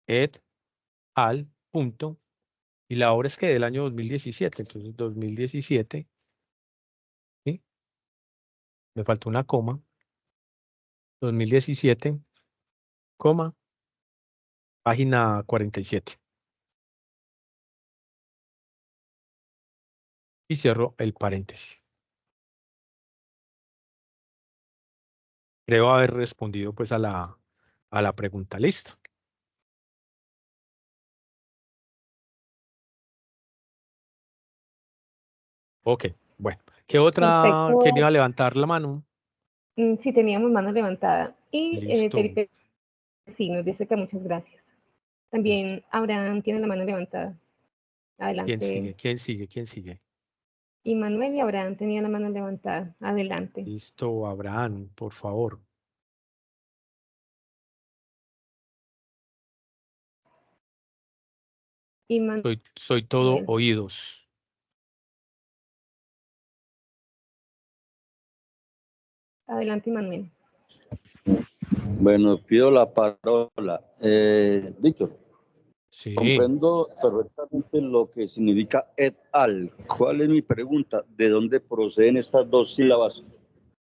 et al, punto. Y la obra es que del año 2017. Entonces, 2017. ¿Sí? Me faltó una coma. 2017, coma, página 47. Y cierro el paréntesis. Creo haber respondido pues a la pregunta. ¿Listo? Ok, bueno. ¿Qué otra Perfecto. quería levantar la mano? Sí, teníamos mano levantada. Y Listo. Felipe sí nos dice que muchas gracias. También Abraham tiene la mano levantada. ¿Quién Adelante. sigue? ¿Quién sigue? ¿Quién sigue? Y Manuel y Abraham tenían la mano levantada. Adelante. Listo, Abraham, por favor. Y Soy todo Manuel. oídos. Adelante, Manuel. Bueno, pido la palabra. Víctor, Sí. comprendo perfectamente lo que significa et al. ¿Cuál es mi pregunta? ¿De dónde proceden estas dos sílabas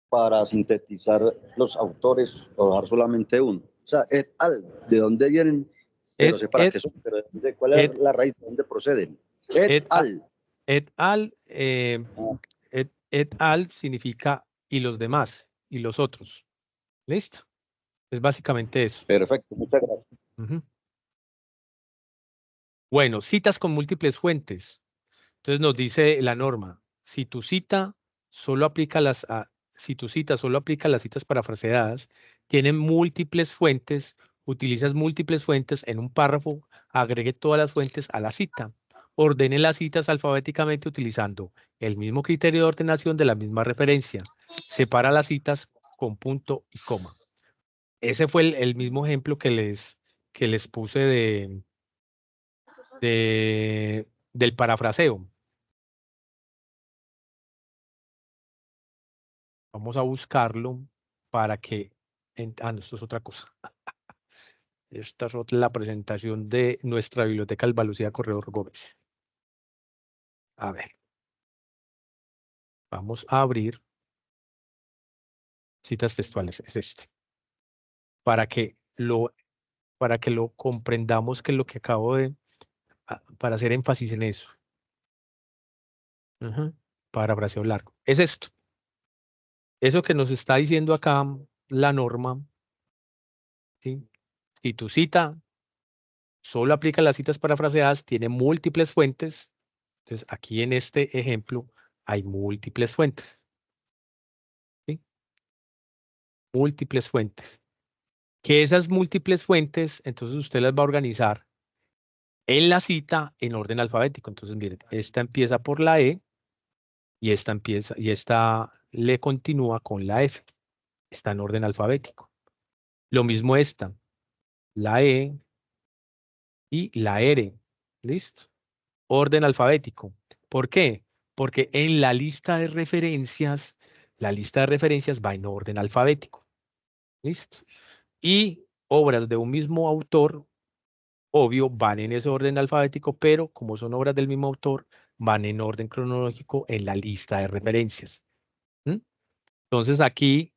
para sintetizar los autores o dejar solamente uno? O sea, et al, ¿de dónde vienen? Pero sé para qué son, pero ¿cuál es la raíz? ¿De dónde proceden? Et al. Et al, et al significa y los demás, y los otros. ¿Listo? Es básicamente eso. Perfecto, muchas gracias. Ujú. Bueno, citas con múltiples fuentes. Entonces nos dice la norma, si tu cita solo aplica si tu cita solo aplica a las citas parafraseadas, tienen múltiples fuentes, utilizas múltiples fuentes en un párrafo, agregue todas las fuentes a la cita. Ordene las citas alfabéticamente utilizando el mismo criterio de ordenación de la misma referencia. Separa las citas con punto y coma. Ese fue el mismo ejemplo que les puse del parafraseo. Vamos a buscarlo para que... no, esto es otra cosa. Esta es la presentación de nuestra biblioteca Alba Lucía Corredor Gómez. A ver. Vamos a abrir citas textuales. Es este. Para que lo comprendamos, que es lo que acabo de... para hacer énfasis en eso. Parafraseo largo. Es esto. Eso que nos está diciendo acá la norma, ¿sí? Si tu cita solo aplica a las citas parafraseadas, tiene múltiples fuentes. Entonces, aquí en este ejemplo hay múltiples fuentes. ¿Sí? Múltiples fuentes. Que esas múltiples fuentes, entonces usted las va a organizar en la cita en orden alfabético. Entonces, miren, esta empieza por la E y esta le continúa con la F. Está en orden alfabético. Lo mismo esta, la E y la R. ¿Listo? Orden alfabético. ¿Por qué? Porque en la lista de referencias va en orden alfabético. ¿Listo? Y obras de un mismo autor, obvio, van en ese orden alfabético, pero como son obras del mismo autor, van en orden cronológico en la lista de referencias. ¿Mm? Entonces aquí,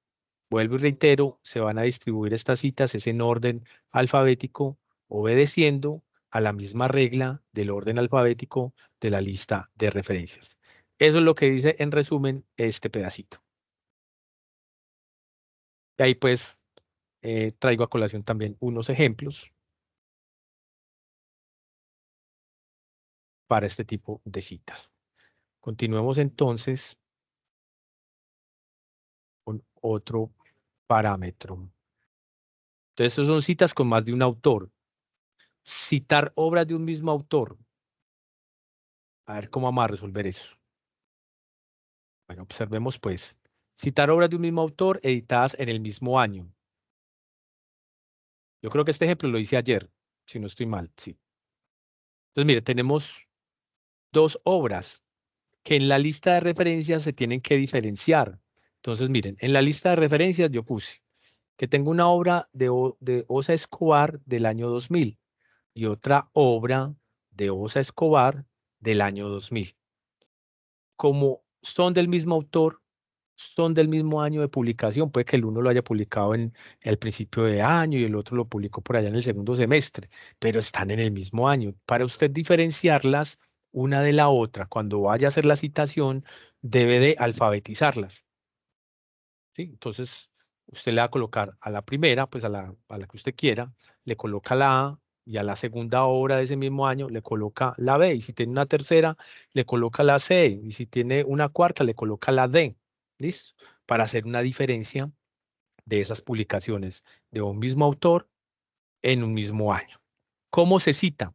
vuelvo y reitero, se van a distribuir estas citas es en orden alfabético, obedeciendo a la misma regla del orden alfabético de la lista de referencias. Eso es lo que dice en resumen este pedacito. Y ahí pues traigo a colación también unos ejemplos para este tipo de citas. Continuemos entonces con otro parámetro. Entonces, esas son citas con más de un autor. Citar obras de un mismo autor. A ver cómo vamos a resolver eso. Bueno, observemos pues. Citar obras de un mismo autor editadas en el mismo año. Yo creo que este ejemplo lo hice ayer, si no estoy mal, sí. Entonces, mire, tenemos dos obras que en la lista de referencias se tienen que diferenciar. Entonces, miren, en la lista de referencias yo puse que tengo una obra de Osa Escobar del año 2000 y otra obra de Osa Escobar del año 2000. Como son del mismo autor, son del mismo año de publicación, puede que el uno lo haya publicado en el principio de año y el otro lo publicó por allá en el segundo semestre, pero están en el mismo año. Para usted diferenciarlas una de la otra, cuando vaya a hacer la citación, debe de alfabetizarlas. ¿Sí? Entonces, usted le va a colocar a la primera, pues a la que usted quiera, le coloca la A, y a la segunda obra de ese mismo año le coloca la B, y si tiene una tercera, le coloca la C, y si tiene una cuarta, le coloca la D. ¿Listo? Para hacer una diferencia de esas publicaciones de un mismo autor en un mismo año. ¿Cómo se cita?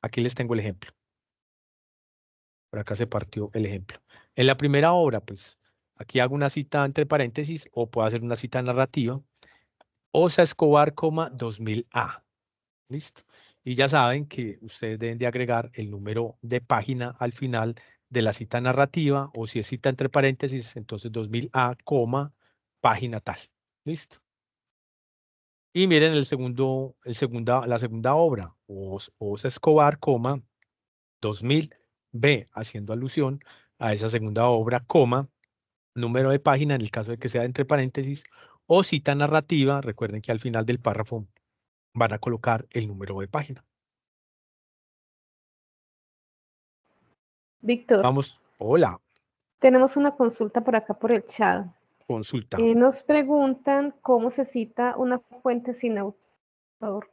Aquí les tengo el ejemplo. Por acá se partió el ejemplo. En la primera obra, pues, aquí hago una cita entre paréntesis o puedo hacer una cita narrativa. Osa Escobar, 2000A. ¿Listo? Y ya saben que ustedes deben de agregar el número de página al final de la cita narrativa, o si es cita entre paréntesis, entonces 2000A, página tal. ¿Listo? Y miren la segunda obra, Os Escobar, 2000B, haciendo alusión a esa segunda obra, número de página en el caso de que sea entre paréntesis, o cita narrativa. Recuerden que al final del párrafo van a colocar el número de página. Víctor, Vamos, hola, tenemos una consulta por acá por el chat. consulta. Nos preguntan cómo se cita una fuente sin autor.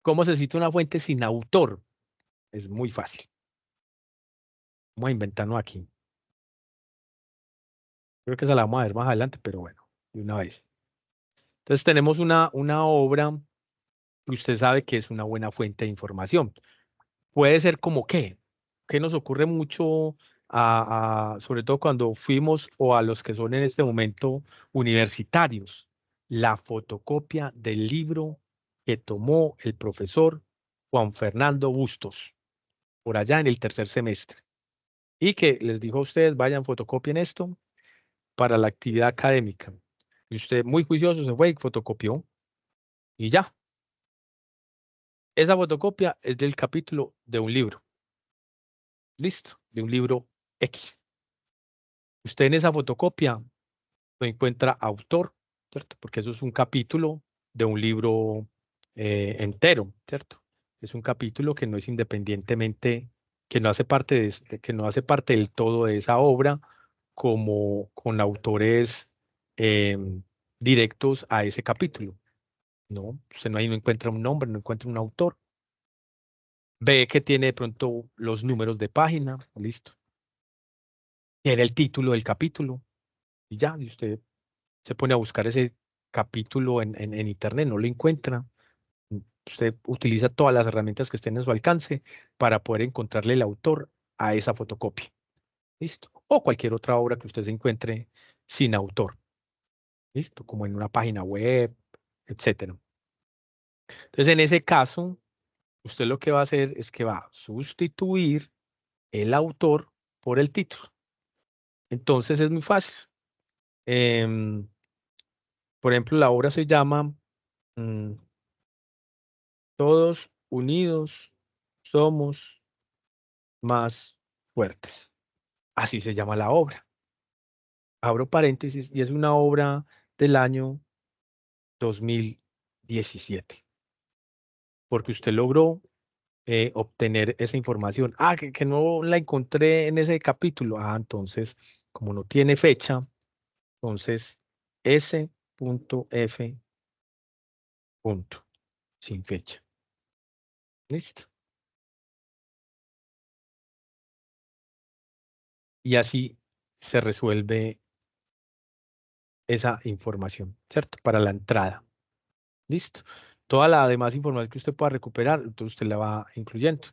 ¿Cómo se cita una fuente sin autor? Es muy fácil. Vamos a inventarnos aquí. Creo que esa la vamos a ver más adelante, pero bueno, de una vez. Entonces tenemos una obra que usted sabe que es una buena fuente de información. Puede ser como qué. ¿Qué nos ocurre mucho, sobre todo cuando fuimos, o a los que son en este momento universitarios? La fotocopia del libro que tomó el profesor Juan Fernando Bustos por allá en el tercer semestre, y que les dijo a ustedes: vayan, fotocopien esto para la actividad académica. Y usted, muy juicioso, se fue y fotocopió, y ya. Esa fotocopia es del capítulo de un libro. Listo, de un libro X. Usted en esa fotocopia no encuentra autor, ¿cierto? Porque eso es un capítulo de un libro entero, ¿cierto? Es un capítulo que no es independientemente, que no hace parte que no hace parte del todo de esa obra, como con autores directos a ese capítulo. No, usted no, ahí no encuentra un nombre, no encuentra un autor. Ve que tiene de pronto los números de página, listo. Tiene el título del capítulo, y ya, y usted se pone a buscar ese capítulo en internet, no lo encuentra. Usted utiliza todas las herramientas que estén en su alcance para poder encontrarle el autor a esa fotocopia. ¿Listo? O cualquier otra obra que usted se encuentre sin autor. ¿Listo? Como en una página web, etcétera. Entonces, en ese caso, usted lo que va a hacer es que va a sustituir el autor por el título. Entonces, es muy fácil. Por ejemplo, la obra se llama Todos unidos somos más fuertes. Así se llama la obra. Abro paréntesis, y es una obra del año 2017. Porque usted logró obtener esa información. Que no la encontré en ese capítulo. Entonces, como no tiene fecha, entonces S.F. sin fecha. Listo. Y así se resuelve esa información, ¿cierto? Para la entrada. Listo. Toda la demás información que usted pueda recuperar, entonces usted la va incluyendo.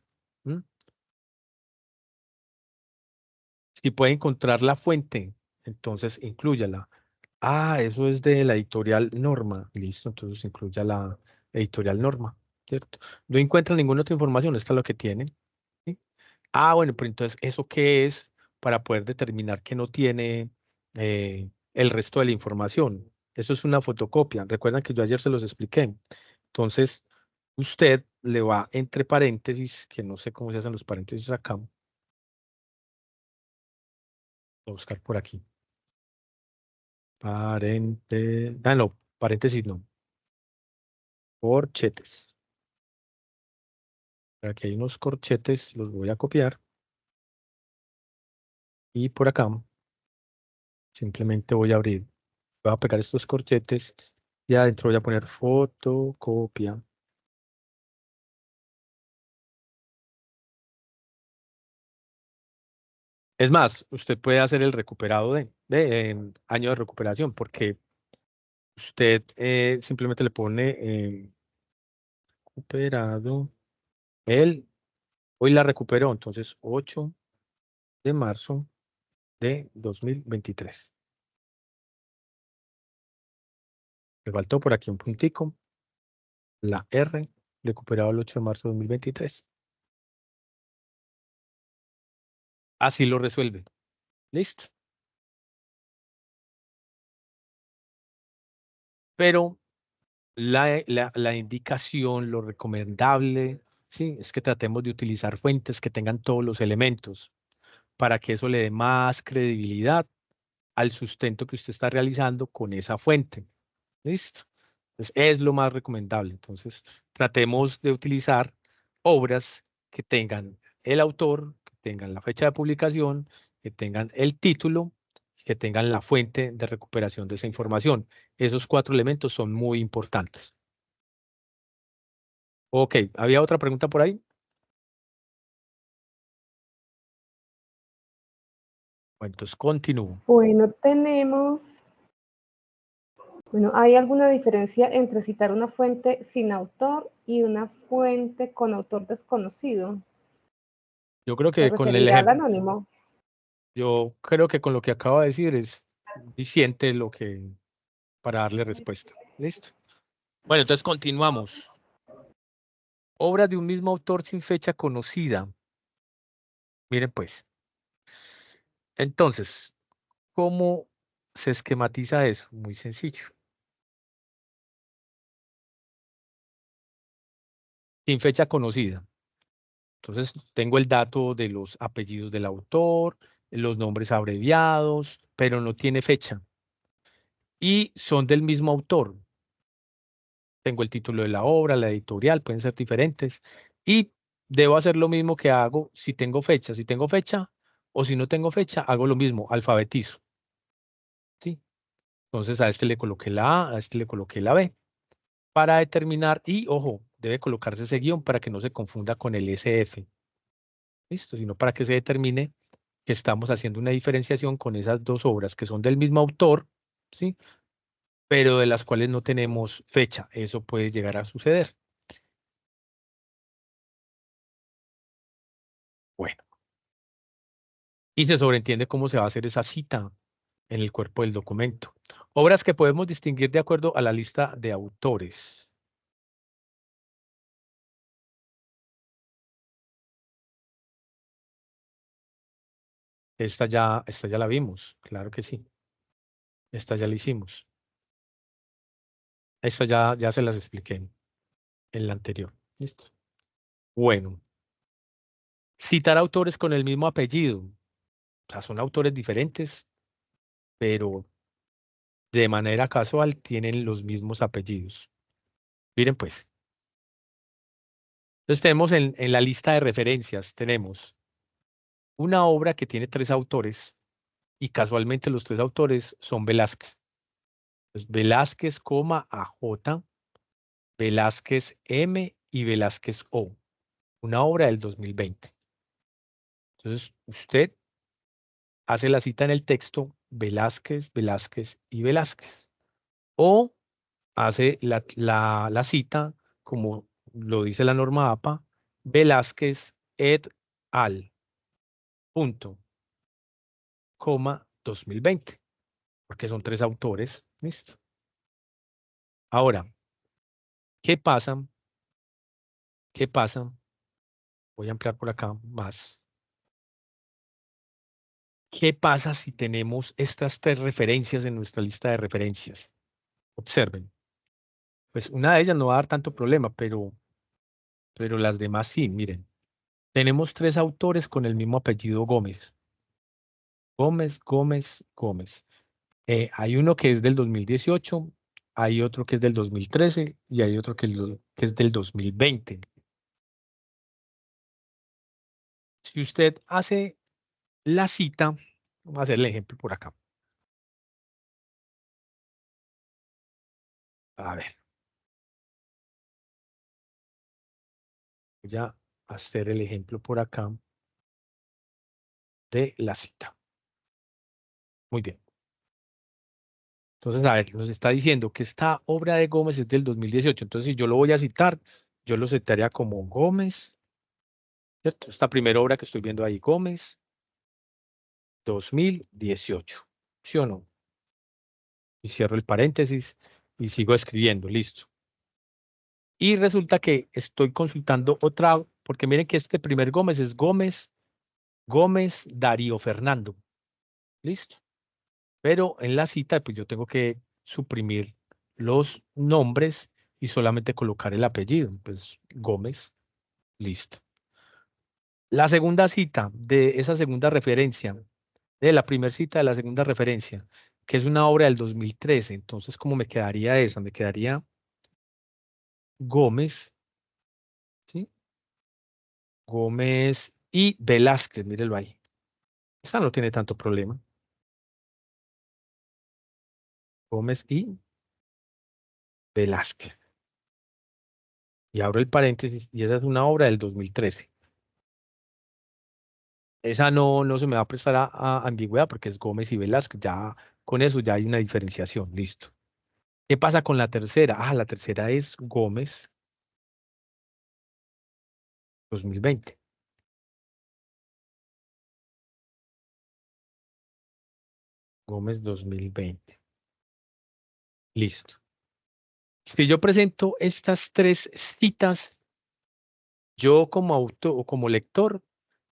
Si puede encontrar la fuente, entonces inclúyala. Eso es de la editorial Norma. Listo, entonces incluya la editorial Norma, ¿cierto? No encuentra ninguna otra información, esta es lo que tiene. ¿Sí? Bueno, pero entonces, ¿eso qué es para poder determinar que no tiene el resto de la información? Eso es una fotocopia. Recuerdan que yo ayer se los expliqué. Entonces, usted le va entre paréntesis, que no sé cómo se hacen los paréntesis acá. Voy a buscar por aquí. No, paréntesis no. Corchetes. Aquí hay unos corchetes, los voy a copiar. Y por acá simplemente voy a abrir. Voy a pegar estos corchetes y adentro voy a poner fotocopia. Es más, usted puede hacer el recuperado de año de recuperación, porque usted simplemente le pone recuperado. Hoy la recuperó, entonces 8 de marzo de 2023. Me faltó por aquí un puntico, la R, recuperado el 8 de marzo de 2023. Así lo resuelve. Listo. Pero la indicación, lo recomendable, sí, es que tratemos de utilizar fuentes que tengan todos los elementos para que eso le dé más credibilidad al sustento que usted está realizando con esa fuente. ¿Listo? Entonces, es lo más recomendable. Entonces, tratemos de utilizar obras que tengan el autor, que tengan la fecha de publicación, que tengan el título, que tengan la fuente de recuperación de esa información. Esos 4 elementos son muy importantes. Ok, ¿había otra pregunta por ahí? Bueno, entonces continúo. Bueno, ¿hay alguna diferencia entre citar una fuente sin autor y una fuente con autor desconocido? Yo creo ¿Se que con el referirá al ejemplo, anónimo? yo creo que con lo que acabo de decir es diciente lo que para darle respuesta. ¿Listo? Bueno, entonces continuamos. Obras de un mismo autor sin fecha conocida. Miren pues. Entonces, ¿cómo se esquematiza eso? Muy sencillo. Sin fecha conocida. Entonces, tengo el dato de los apellidos del autor, los nombres abreviados, pero no tiene fecha. Y son del mismo autor. Tengo el título de la obra, la editorial, pueden ser diferentes. Y debo hacer lo mismo que hago si tengo fecha. Si tengo fecha o si no tengo fecha, hago lo mismo, alfabetizo. ¿Sí? Entonces a este le coloqué la A, a este le coloqué la B. Para determinar, y ojo, debe colocarse ese guión para que no se confunda con el SF. ¿Listo? Sino para que se determine que estamos haciendo una diferenciación con esas 2 obras que son del mismo autor, ¿sí? Pero de las cuales no tenemos fecha. Eso puede llegar a suceder. Bueno. Y se sobreentiende cómo se va a hacer esa cita en el cuerpo del documento. Obras que podemos distinguir de acuerdo a la lista de autores. Esta ya la vimos, claro que sí. Esta ya la hicimos. Esta ya se las expliqué en la anterior. ¿Listo? Bueno, citar autores con el mismo apellido. O sea, son autores diferentes, pero de manera casual tienen los mismos apellidos. Miren pues. Entonces tenemos en la lista de referencias, tenemos una obra que tiene 3 autores y casualmente los 3 autores son Velázquez. Entonces, Velázquez, AJ, Velázquez M y Velázquez O. Una obra del 2020. Entonces, usted hace la cita en el texto Velázquez, Velázquez y Velázquez. O hace la cita, como lo dice la norma APA, Velázquez et al. Punto, 2020. Porque son 3 autores. Listo. Ahora, ¿qué pasa? ¿Qué pasa? Voy a ampliar por acá más. ¿Qué pasa si tenemos estas 3 referencias en nuestra lista de referencias? Observen. Pues una de ellas no va a dar tanto problema, pero las demás sí, miren. Tenemos 3 autores con el mismo apellido Gómez. Gómez, Gómez, Gómez. Hay uno que es del 2018, hay otro que es del 2013 y hay otro que es del 2020. Si usted hace la cita, vamos a hacer el ejemplo por acá. A ver, voy a hacer el ejemplo por acá de la cita. Muy bien. Entonces, a ver, nos está diciendo que esta obra de Gómez es del 2018. Entonces, si yo lo voy a citar, yo lo citaría como Gómez, ¿cierto? Esta primera obra que estoy viendo ahí, Gómez, 2018. ¿Sí o no? Y cierro el paréntesis y sigo escribiendo. Listo. Y resulta que estoy consultando otra, porque miren que este primer Gómez es Gómez, Gómez Darío Fernando. Listo. Pero en la cita, pues yo tengo que suprimir los nombres y solamente colocar el apellido. Pues Gómez, listo. La segunda cita de esa segunda referencia, de la primera cita de la segunda referencia, que es una obra del 2013. Entonces, ¿cómo me quedaría esa? Me quedaría Gómez, ¿sí? Gómez y Velázquez, mírelo ahí. Esta no tiene tanto problema. Gómez y Velázquez. Y abro el paréntesis, y esa es una obra del 2013. Esa no se me va a prestar a ambigüedad porque es Gómez y Velázquez. Ya con eso ya hay una diferenciación. Listo. ¿Qué pasa con la tercera? Ah, la tercera es Gómez 2020. Gómez 2020. Listo. Si yo presento estas tres citas, yo como autor o como lector,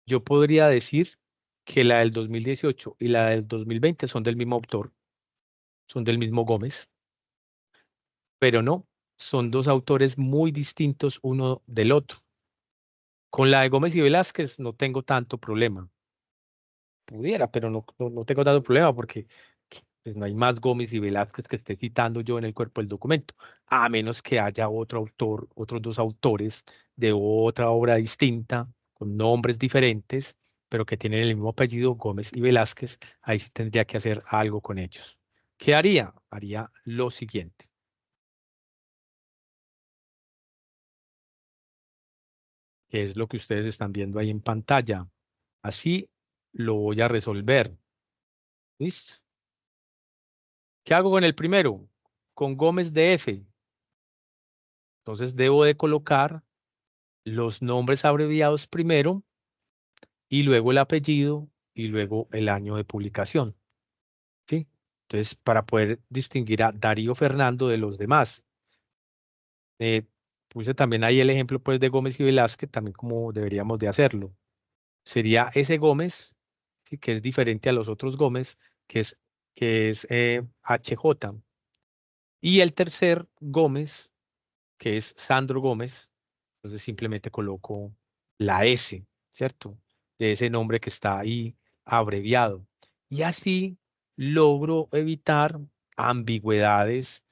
yo podría decir que la del 2018 y la del 2020 son del mismo autor, son del mismo Gómez, pero no, son dos autores muy distintos uno del otro. Con la de Gómez y Velázquez no tengo tanto problema. Pudiera, pero no tengo tanto problema porque pues, no hay más Gómez y Velázquez que esté citando yo en el cuerpo del documento, a menos que haya otro autor, otros dos autores de otra obra distinta, con nombres diferentes, pero que tienen el mismo apellido, Gómez y Velázquez. Ahí sí tendría que hacer algo con ellos. ¿Qué haría? Haría lo siguiente. Que es lo que ustedes están viendo ahí en pantalla. Así lo voy a resolver. ¿Listo? ¿Qué hago con el primero? Con Gómez de F. Entonces debo de colocar los nombres abreviados primero y luego el apellido y luego el año de publicación. ¿Sí? Entonces, para poder distinguir a Darío Fernando de los demás. Puse también ahí el ejemplo pues de Gómez y Velázquez, también como deberíamos de hacerlo. Sería ese Gómez, ¿sí? Que es diferente a los otros Gómez, que es HJ. Y el tercer Gómez, que es Sandro Gómez, entonces simplemente coloco la S, ¿cierto? De ese nombre que está ahí abreviado. Y así logro evitar ambigüedades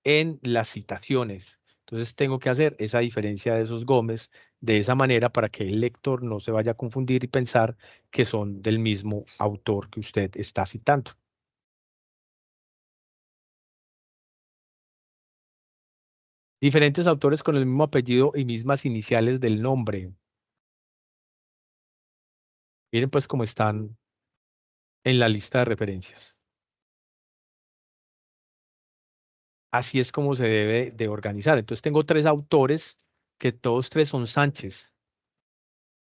en las citaciones. Entonces tengo que hacer esa diferencia de esos Gómez de esa manera para que el lector no se vaya a confundir y pensar que son del mismo autor que usted está citando. Diferentes autores con el mismo apellido y mismas iniciales del nombre. Miren pues cómo están en la lista de referencias. Así es como se debe de organizar. Entonces tengo tres autores que todos tres son Sánchez,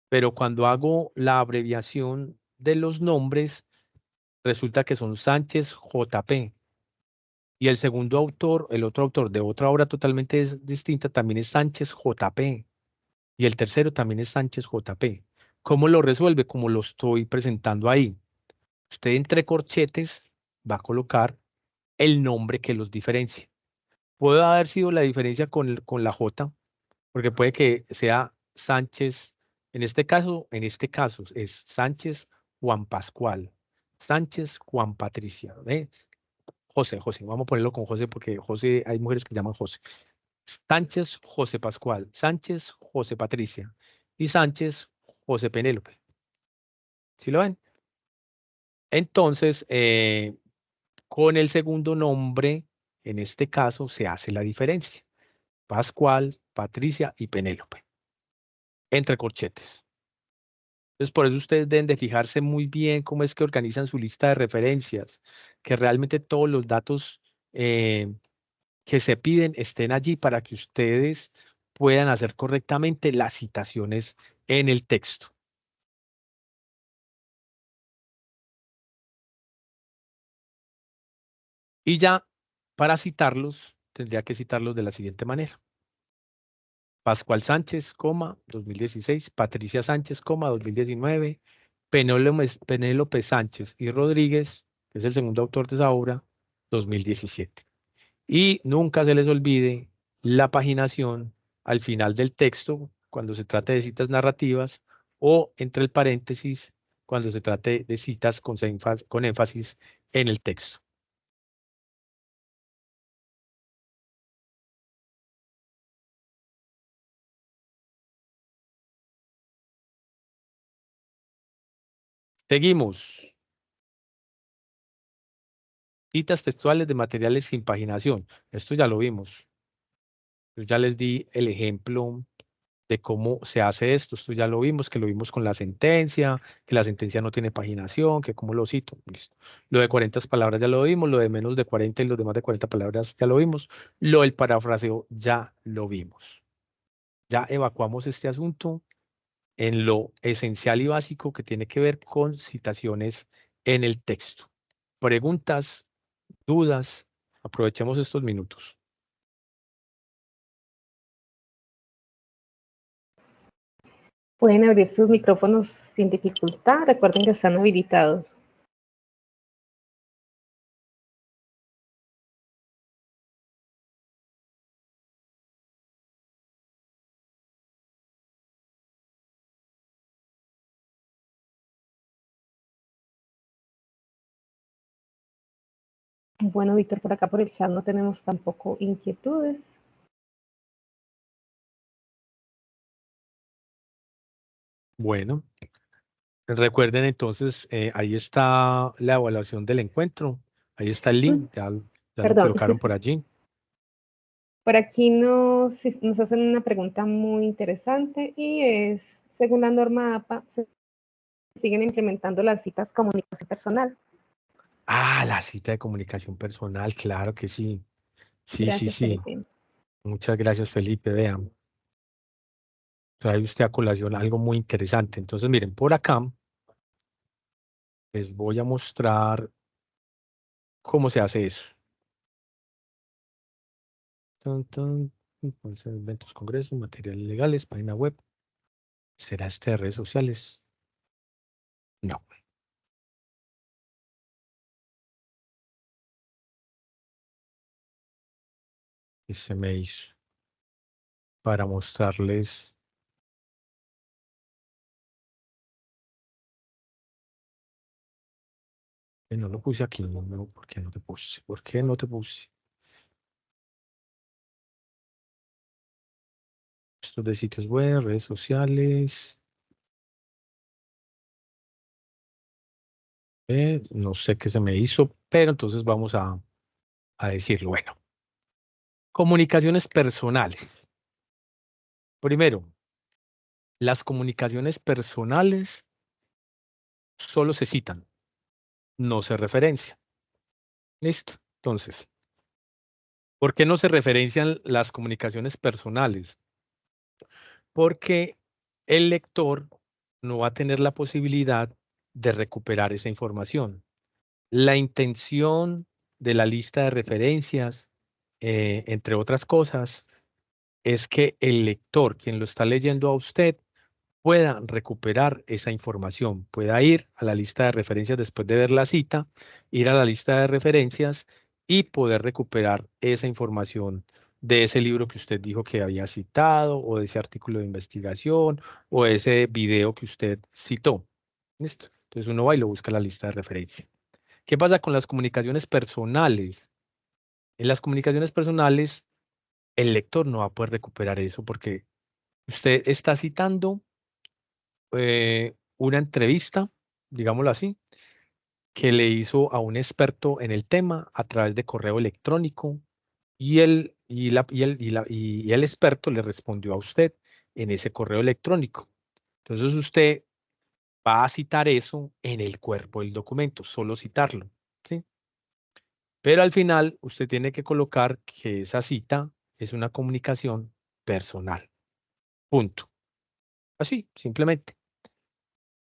pero cuando hago la abreviación de los nombres, resulta que son Sánchez JP. Y el segundo autor, el otro autor de otra obra totalmente distinta, también es Sánchez JP. Y el tercero también es Sánchez JP. ¿Cómo lo resuelve? Como lo estoy presentando ahí. Usted entre corchetes va a colocar el nombre que los diferencia. Puede haber sido la diferencia con la J, porque puede que sea Sánchez, en este caso es Sánchez Juan Pascual, Sánchez Juan Patricia, ¿ve? José, vamos a ponerlo con José porque José, hay mujeres que llaman José. Sánchez José Pascual, Sánchez José Patricia y Sánchez José Penélope. ¿Sí lo ven? Entonces, con el segundo nombre, en este caso, se hace la diferencia. Pascual, Patricia y Penélope, entre corchetes. Entonces, por eso ustedes deben de fijarse muy bien cómo es que organizan su lista de referencias, que realmente todos los datos que se piden estén allí para que ustedes puedan hacer correctamente las citaciones en el texto. Y ya para citarlos, tendría que citarlos de la siguiente manera. Pascual Sánchez, 2016, Patricia Sánchez, 2019, Penélope Sánchez y Rodríguez, que es el segundo autor de esa obra, 2017. Y nunca se les olvide la paginación al final del texto, cuando se trate de citas narrativas, o entre el paréntesis, cuando se trate de citas con énfasis en el texto. Seguimos. Citas textuales de materiales sin paginación. Esto ya lo vimos. Yo ya les di el ejemplo de cómo se hace esto. Esto ya lo vimos, que lo vimos con la sentencia, que la sentencia no tiene paginación, que cómo lo cito. Listo. Lo de 40 palabras ya lo vimos, lo de menos de 40 y los demás de 40 palabras ya lo vimos. Lo del parafraseo ya lo vimos. Ya evacuamos este asunto en lo esencial y básico que tiene que ver con citaciones en el texto. Preguntas, dudas, aprovechemos estos minutos. Pueden abrir sus micrófonos sin dificultad. Recuerden que están habilitados. Bueno, Víctor, por acá por el chat no tenemos tampoco inquietudes. Bueno, recuerden entonces, ahí está la evaluación del encuentro. Ahí está el link, ya lo Perdón. colocaron por allí. Por aquí nos hacen una pregunta muy interesante y es, según la norma APA, se siguen implementando las citas comunicación personal. Ah, la cita de comunicación personal, claro que sí. Sí, Gracias, sí. Felipe. Muchas gracias, Felipe. Vean, trae usted a colación algo muy interesante. Entonces, miren, por acá les voy a mostrar cómo se hace eso. Pueden ser eventos, congresos, materiales legales, página web. ¿Será este de redes sociales? No. Y se me hizo para mostrarles. No lo puse aquí, no, ¿por qué no te puse? ¿Por qué no te puse? Estos de sitios web, redes sociales. No sé qué se me hizo, pero entonces vamos a decirlo. Bueno, comunicaciones personales. Primero, las comunicaciones personales solo se citan, no se referencian. Listo. Entonces, ¿por qué no se referencian las comunicaciones personales? Porque el lector no va a tener la posibilidad de recuperar esa información. La intención de la lista de referencias, entre otras cosas, es que el lector, quien lo está leyendo a usted, pueda recuperar esa información, pueda ir a la lista de referencias después de ver la cita, ir a la lista de referencias y poder recuperar esa información de ese libro que usted dijo que había citado, o de ese artículo de investigación, o ese video que usted citó. ¿Listo? Entonces uno va y lo busca en la lista de referencia. ¿Qué pasa con las comunicaciones personales? En las comunicaciones personales, el lector no va a poder recuperar eso porque usted está citando una entrevista, digámoslo así, que le hizo a un experto en el tema a través de correo electrónico y el experto le respondió a usted en ese correo electrónico. Entonces usted va a citar eso en el cuerpo del documento, solo citarlo, ¿sí? Pero al final usted tiene que colocar que esa cita es una comunicación personal. Punto. Así, simplemente.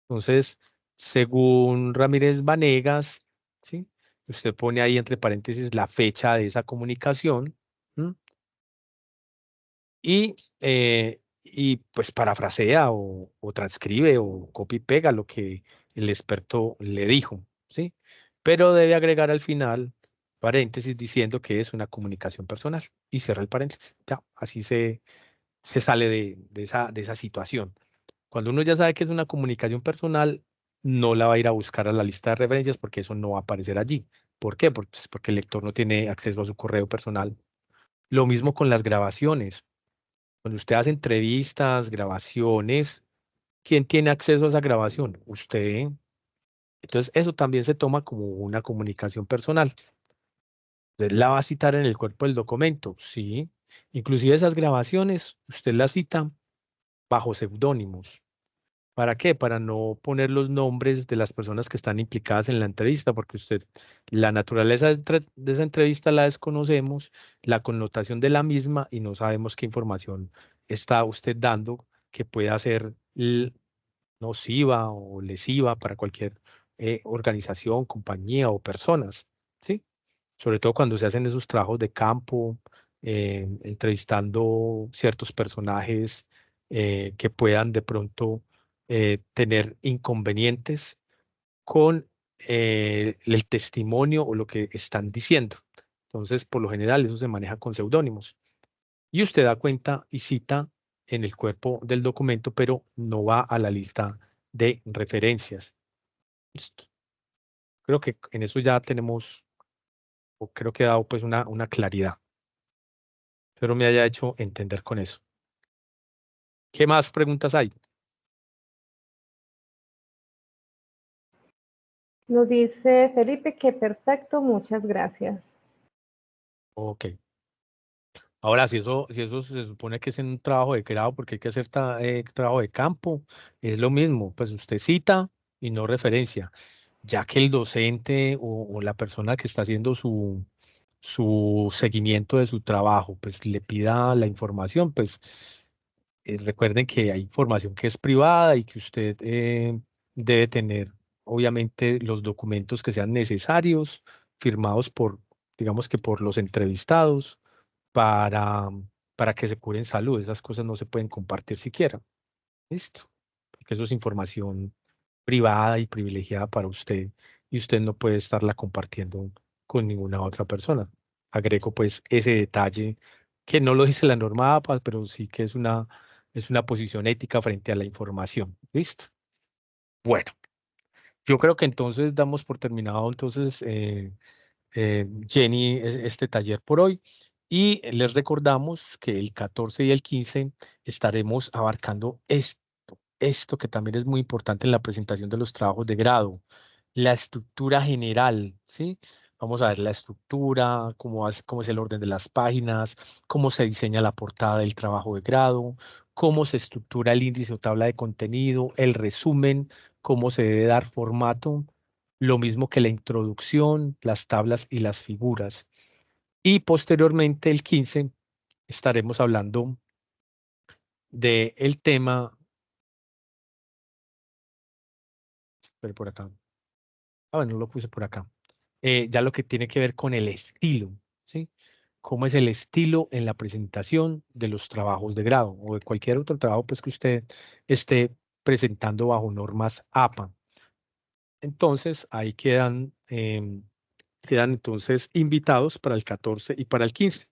Entonces, según Ramírez Vanegas, ¿sí? Usted pone ahí entre paréntesis la fecha de esa comunicación, ¿m? y pues parafrasea o transcribe o copia y pega lo que el experto le dijo, ¿sí? Pero debe agregar al final paréntesis diciendo que es una comunicación personal y cierra el paréntesis. Ya, así se sale de esa situación. Cuando uno ya sabe que es una comunicación personal, no la va a ir a buscar a la lista de referencias porque eso no va a aparecer allí. ¿Por qué? Porque el lector no tiene acceso a su correo personal. Lo mismo con las grabaciones. Cuando usted hace entrevistas, grabaciones, ¿quién tiene acceso a esa grabación? Usted. Entonces, eso también se toma como una comunicación personal. Usted la va a citar en el cuerpo del documento, sí. Inclusive esas grabaciones, usted las cita bajo seudónimos. ¿Para qué? Para no poner los nombres de las personas que están implicadas en la entrevista, porque usted, la naturaleza de esa entrevista la desconocemos, la connotación de la misma y no sabemos qué información está usted dando que pueda ser nociva o lesiva para cualquier organización, compañía o personas, ¿sí? Sobre todo cuando se hacen esos trabajos de campo, entrevistando ciertos personajes que puedan de pronto tener inconvenientes con el testimonio o lo que están diciendo. Entonces, por lo general, eso se maneja con seudónimos. Y usted da cuenta y cita en el cuerpo del documento, pero no va a la lista de referencias. Listo. Creo que en eso ya tenemos, o creo que he dado pues una claridad. Espero me haya hecho entender con eso. ¿Qué más preguntas hay? Nos dice Felipe que perfecto, muchas gracias. Ok. Ahora, si eso se supone que es en un trabajo de grado, porque hay que hacer trabajo de campo, es lo mismo, pues usted cita y no referencia, ya que el docente o la persona que está haciendo su seguimiento de su trabajo, pues le pida la información, pues recuerden que hay información que es privada y que usted debe tener, obviamente, los documentos que sean necesarios, firmados por, digamos que por los entrevistados, para, para que se curen salud. Esas cosas no se pueden compartir siquiera. Listo. Porque eso es información privada y privilegiada para usted y usted no puede estarla compartiendo con ninguna otra persona. Agrego pues ese detalle que no lo dice la norma APA, pero sí que es una posición ética frente a la información. ¿Listo? Bueno, yo creo que entonces damos por terminado entonces, Jenny, este taller por hoy. Y les recordamos que el 14 y el 15 estaremos abarcando esto que también es muy importante en la presentación de los trabajos de grado, la estructura general, ¿sí? Vamos a ver la estructura, cómo es el orden de las páginas, cómo se diseña la portada del trabajo de grado, cómo se estructura el índice o tabla de contenido, el resumen, cómo se debe dar formato, lo mismo que la introducción, las tablas y las figuras. Y posteriormente, el 15, estaremos hablando del tema, pero por acá. Ah, bueno, lo puse por acá. Ya lo que tiene que ver con el estilo, ¿sí? Cómo es el estilo en la presentación de los trabajos de grado o de cualquier otro trabajo pues, que usted esté presentando bajo normas APA. Entonces, ahí quedan entonces invitados para el 14 y para el 15.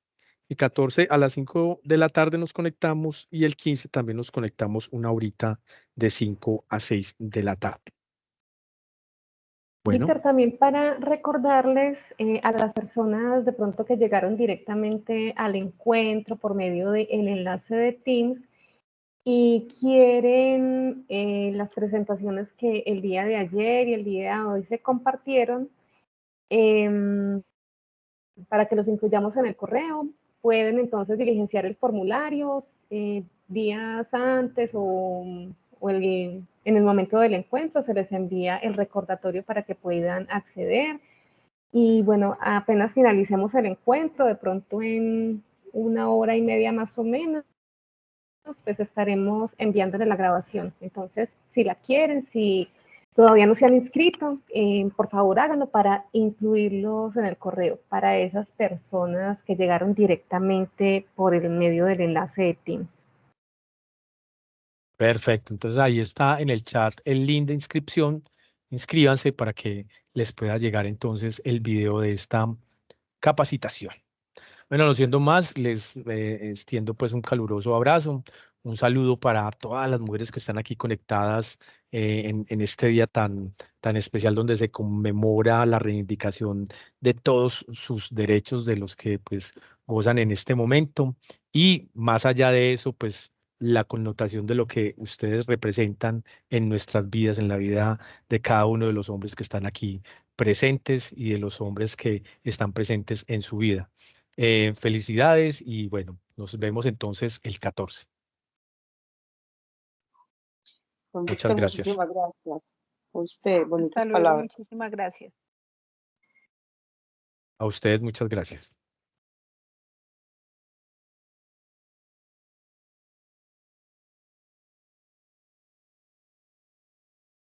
El 14 a las 5 de la tarde nos conectamos y el 15 también nos conectamos una horita de 5 a 6 de la tarde. Bueno. Víctor, también para recordarles a las personas de pronto que llegaron directamente al encuentro por medio del enlace de Teams y quieren las presentaciones que el día de ayer y el día de hoy se compartieron, para que los incluyamos en el correo, pueden entonces diligenciar el formulario días antes en el momento del encuentro se les envía el recordatorio para que puedan acceder. Y bueno, apenas finalicemos el encuentro, de pronto en 1 hora y media más o menos, pues estaremos enviándole la grabación. Entonces, si la quieren, si todavía no se han inscrito, por favor háganlo para incluirlos en el correo, para esas personas que llegaron directamente por el medio del enlace de Teams. Perfecto, entonces ahí está en el chat el link de inscripción. Inscríbanse para que les pueda llegar entonces el video de esta capacitación. Bueno, no siendo más, les extiendo pues un caluroso abrazo, un saludo para todas las mujeres que están aquí conectadas en este día tan especial donde se conmemora la reivindicación de todos sus derechos de los que pues gozan en este momento y más allá de eso pues la connotación de lo que ustedes representan en nuestras vidas, en la vida de cada uno de los hombres que están aquí presentes y de los hombres que están presentes en su vida. Felicidades y bueno, nos vemos entonces el 14. Don Muchas Víctor, gracias. muchísimas gracias. A usted, bonitas Hasta luego, palabras. muchísimas gracias. A ustedes muchas gracias.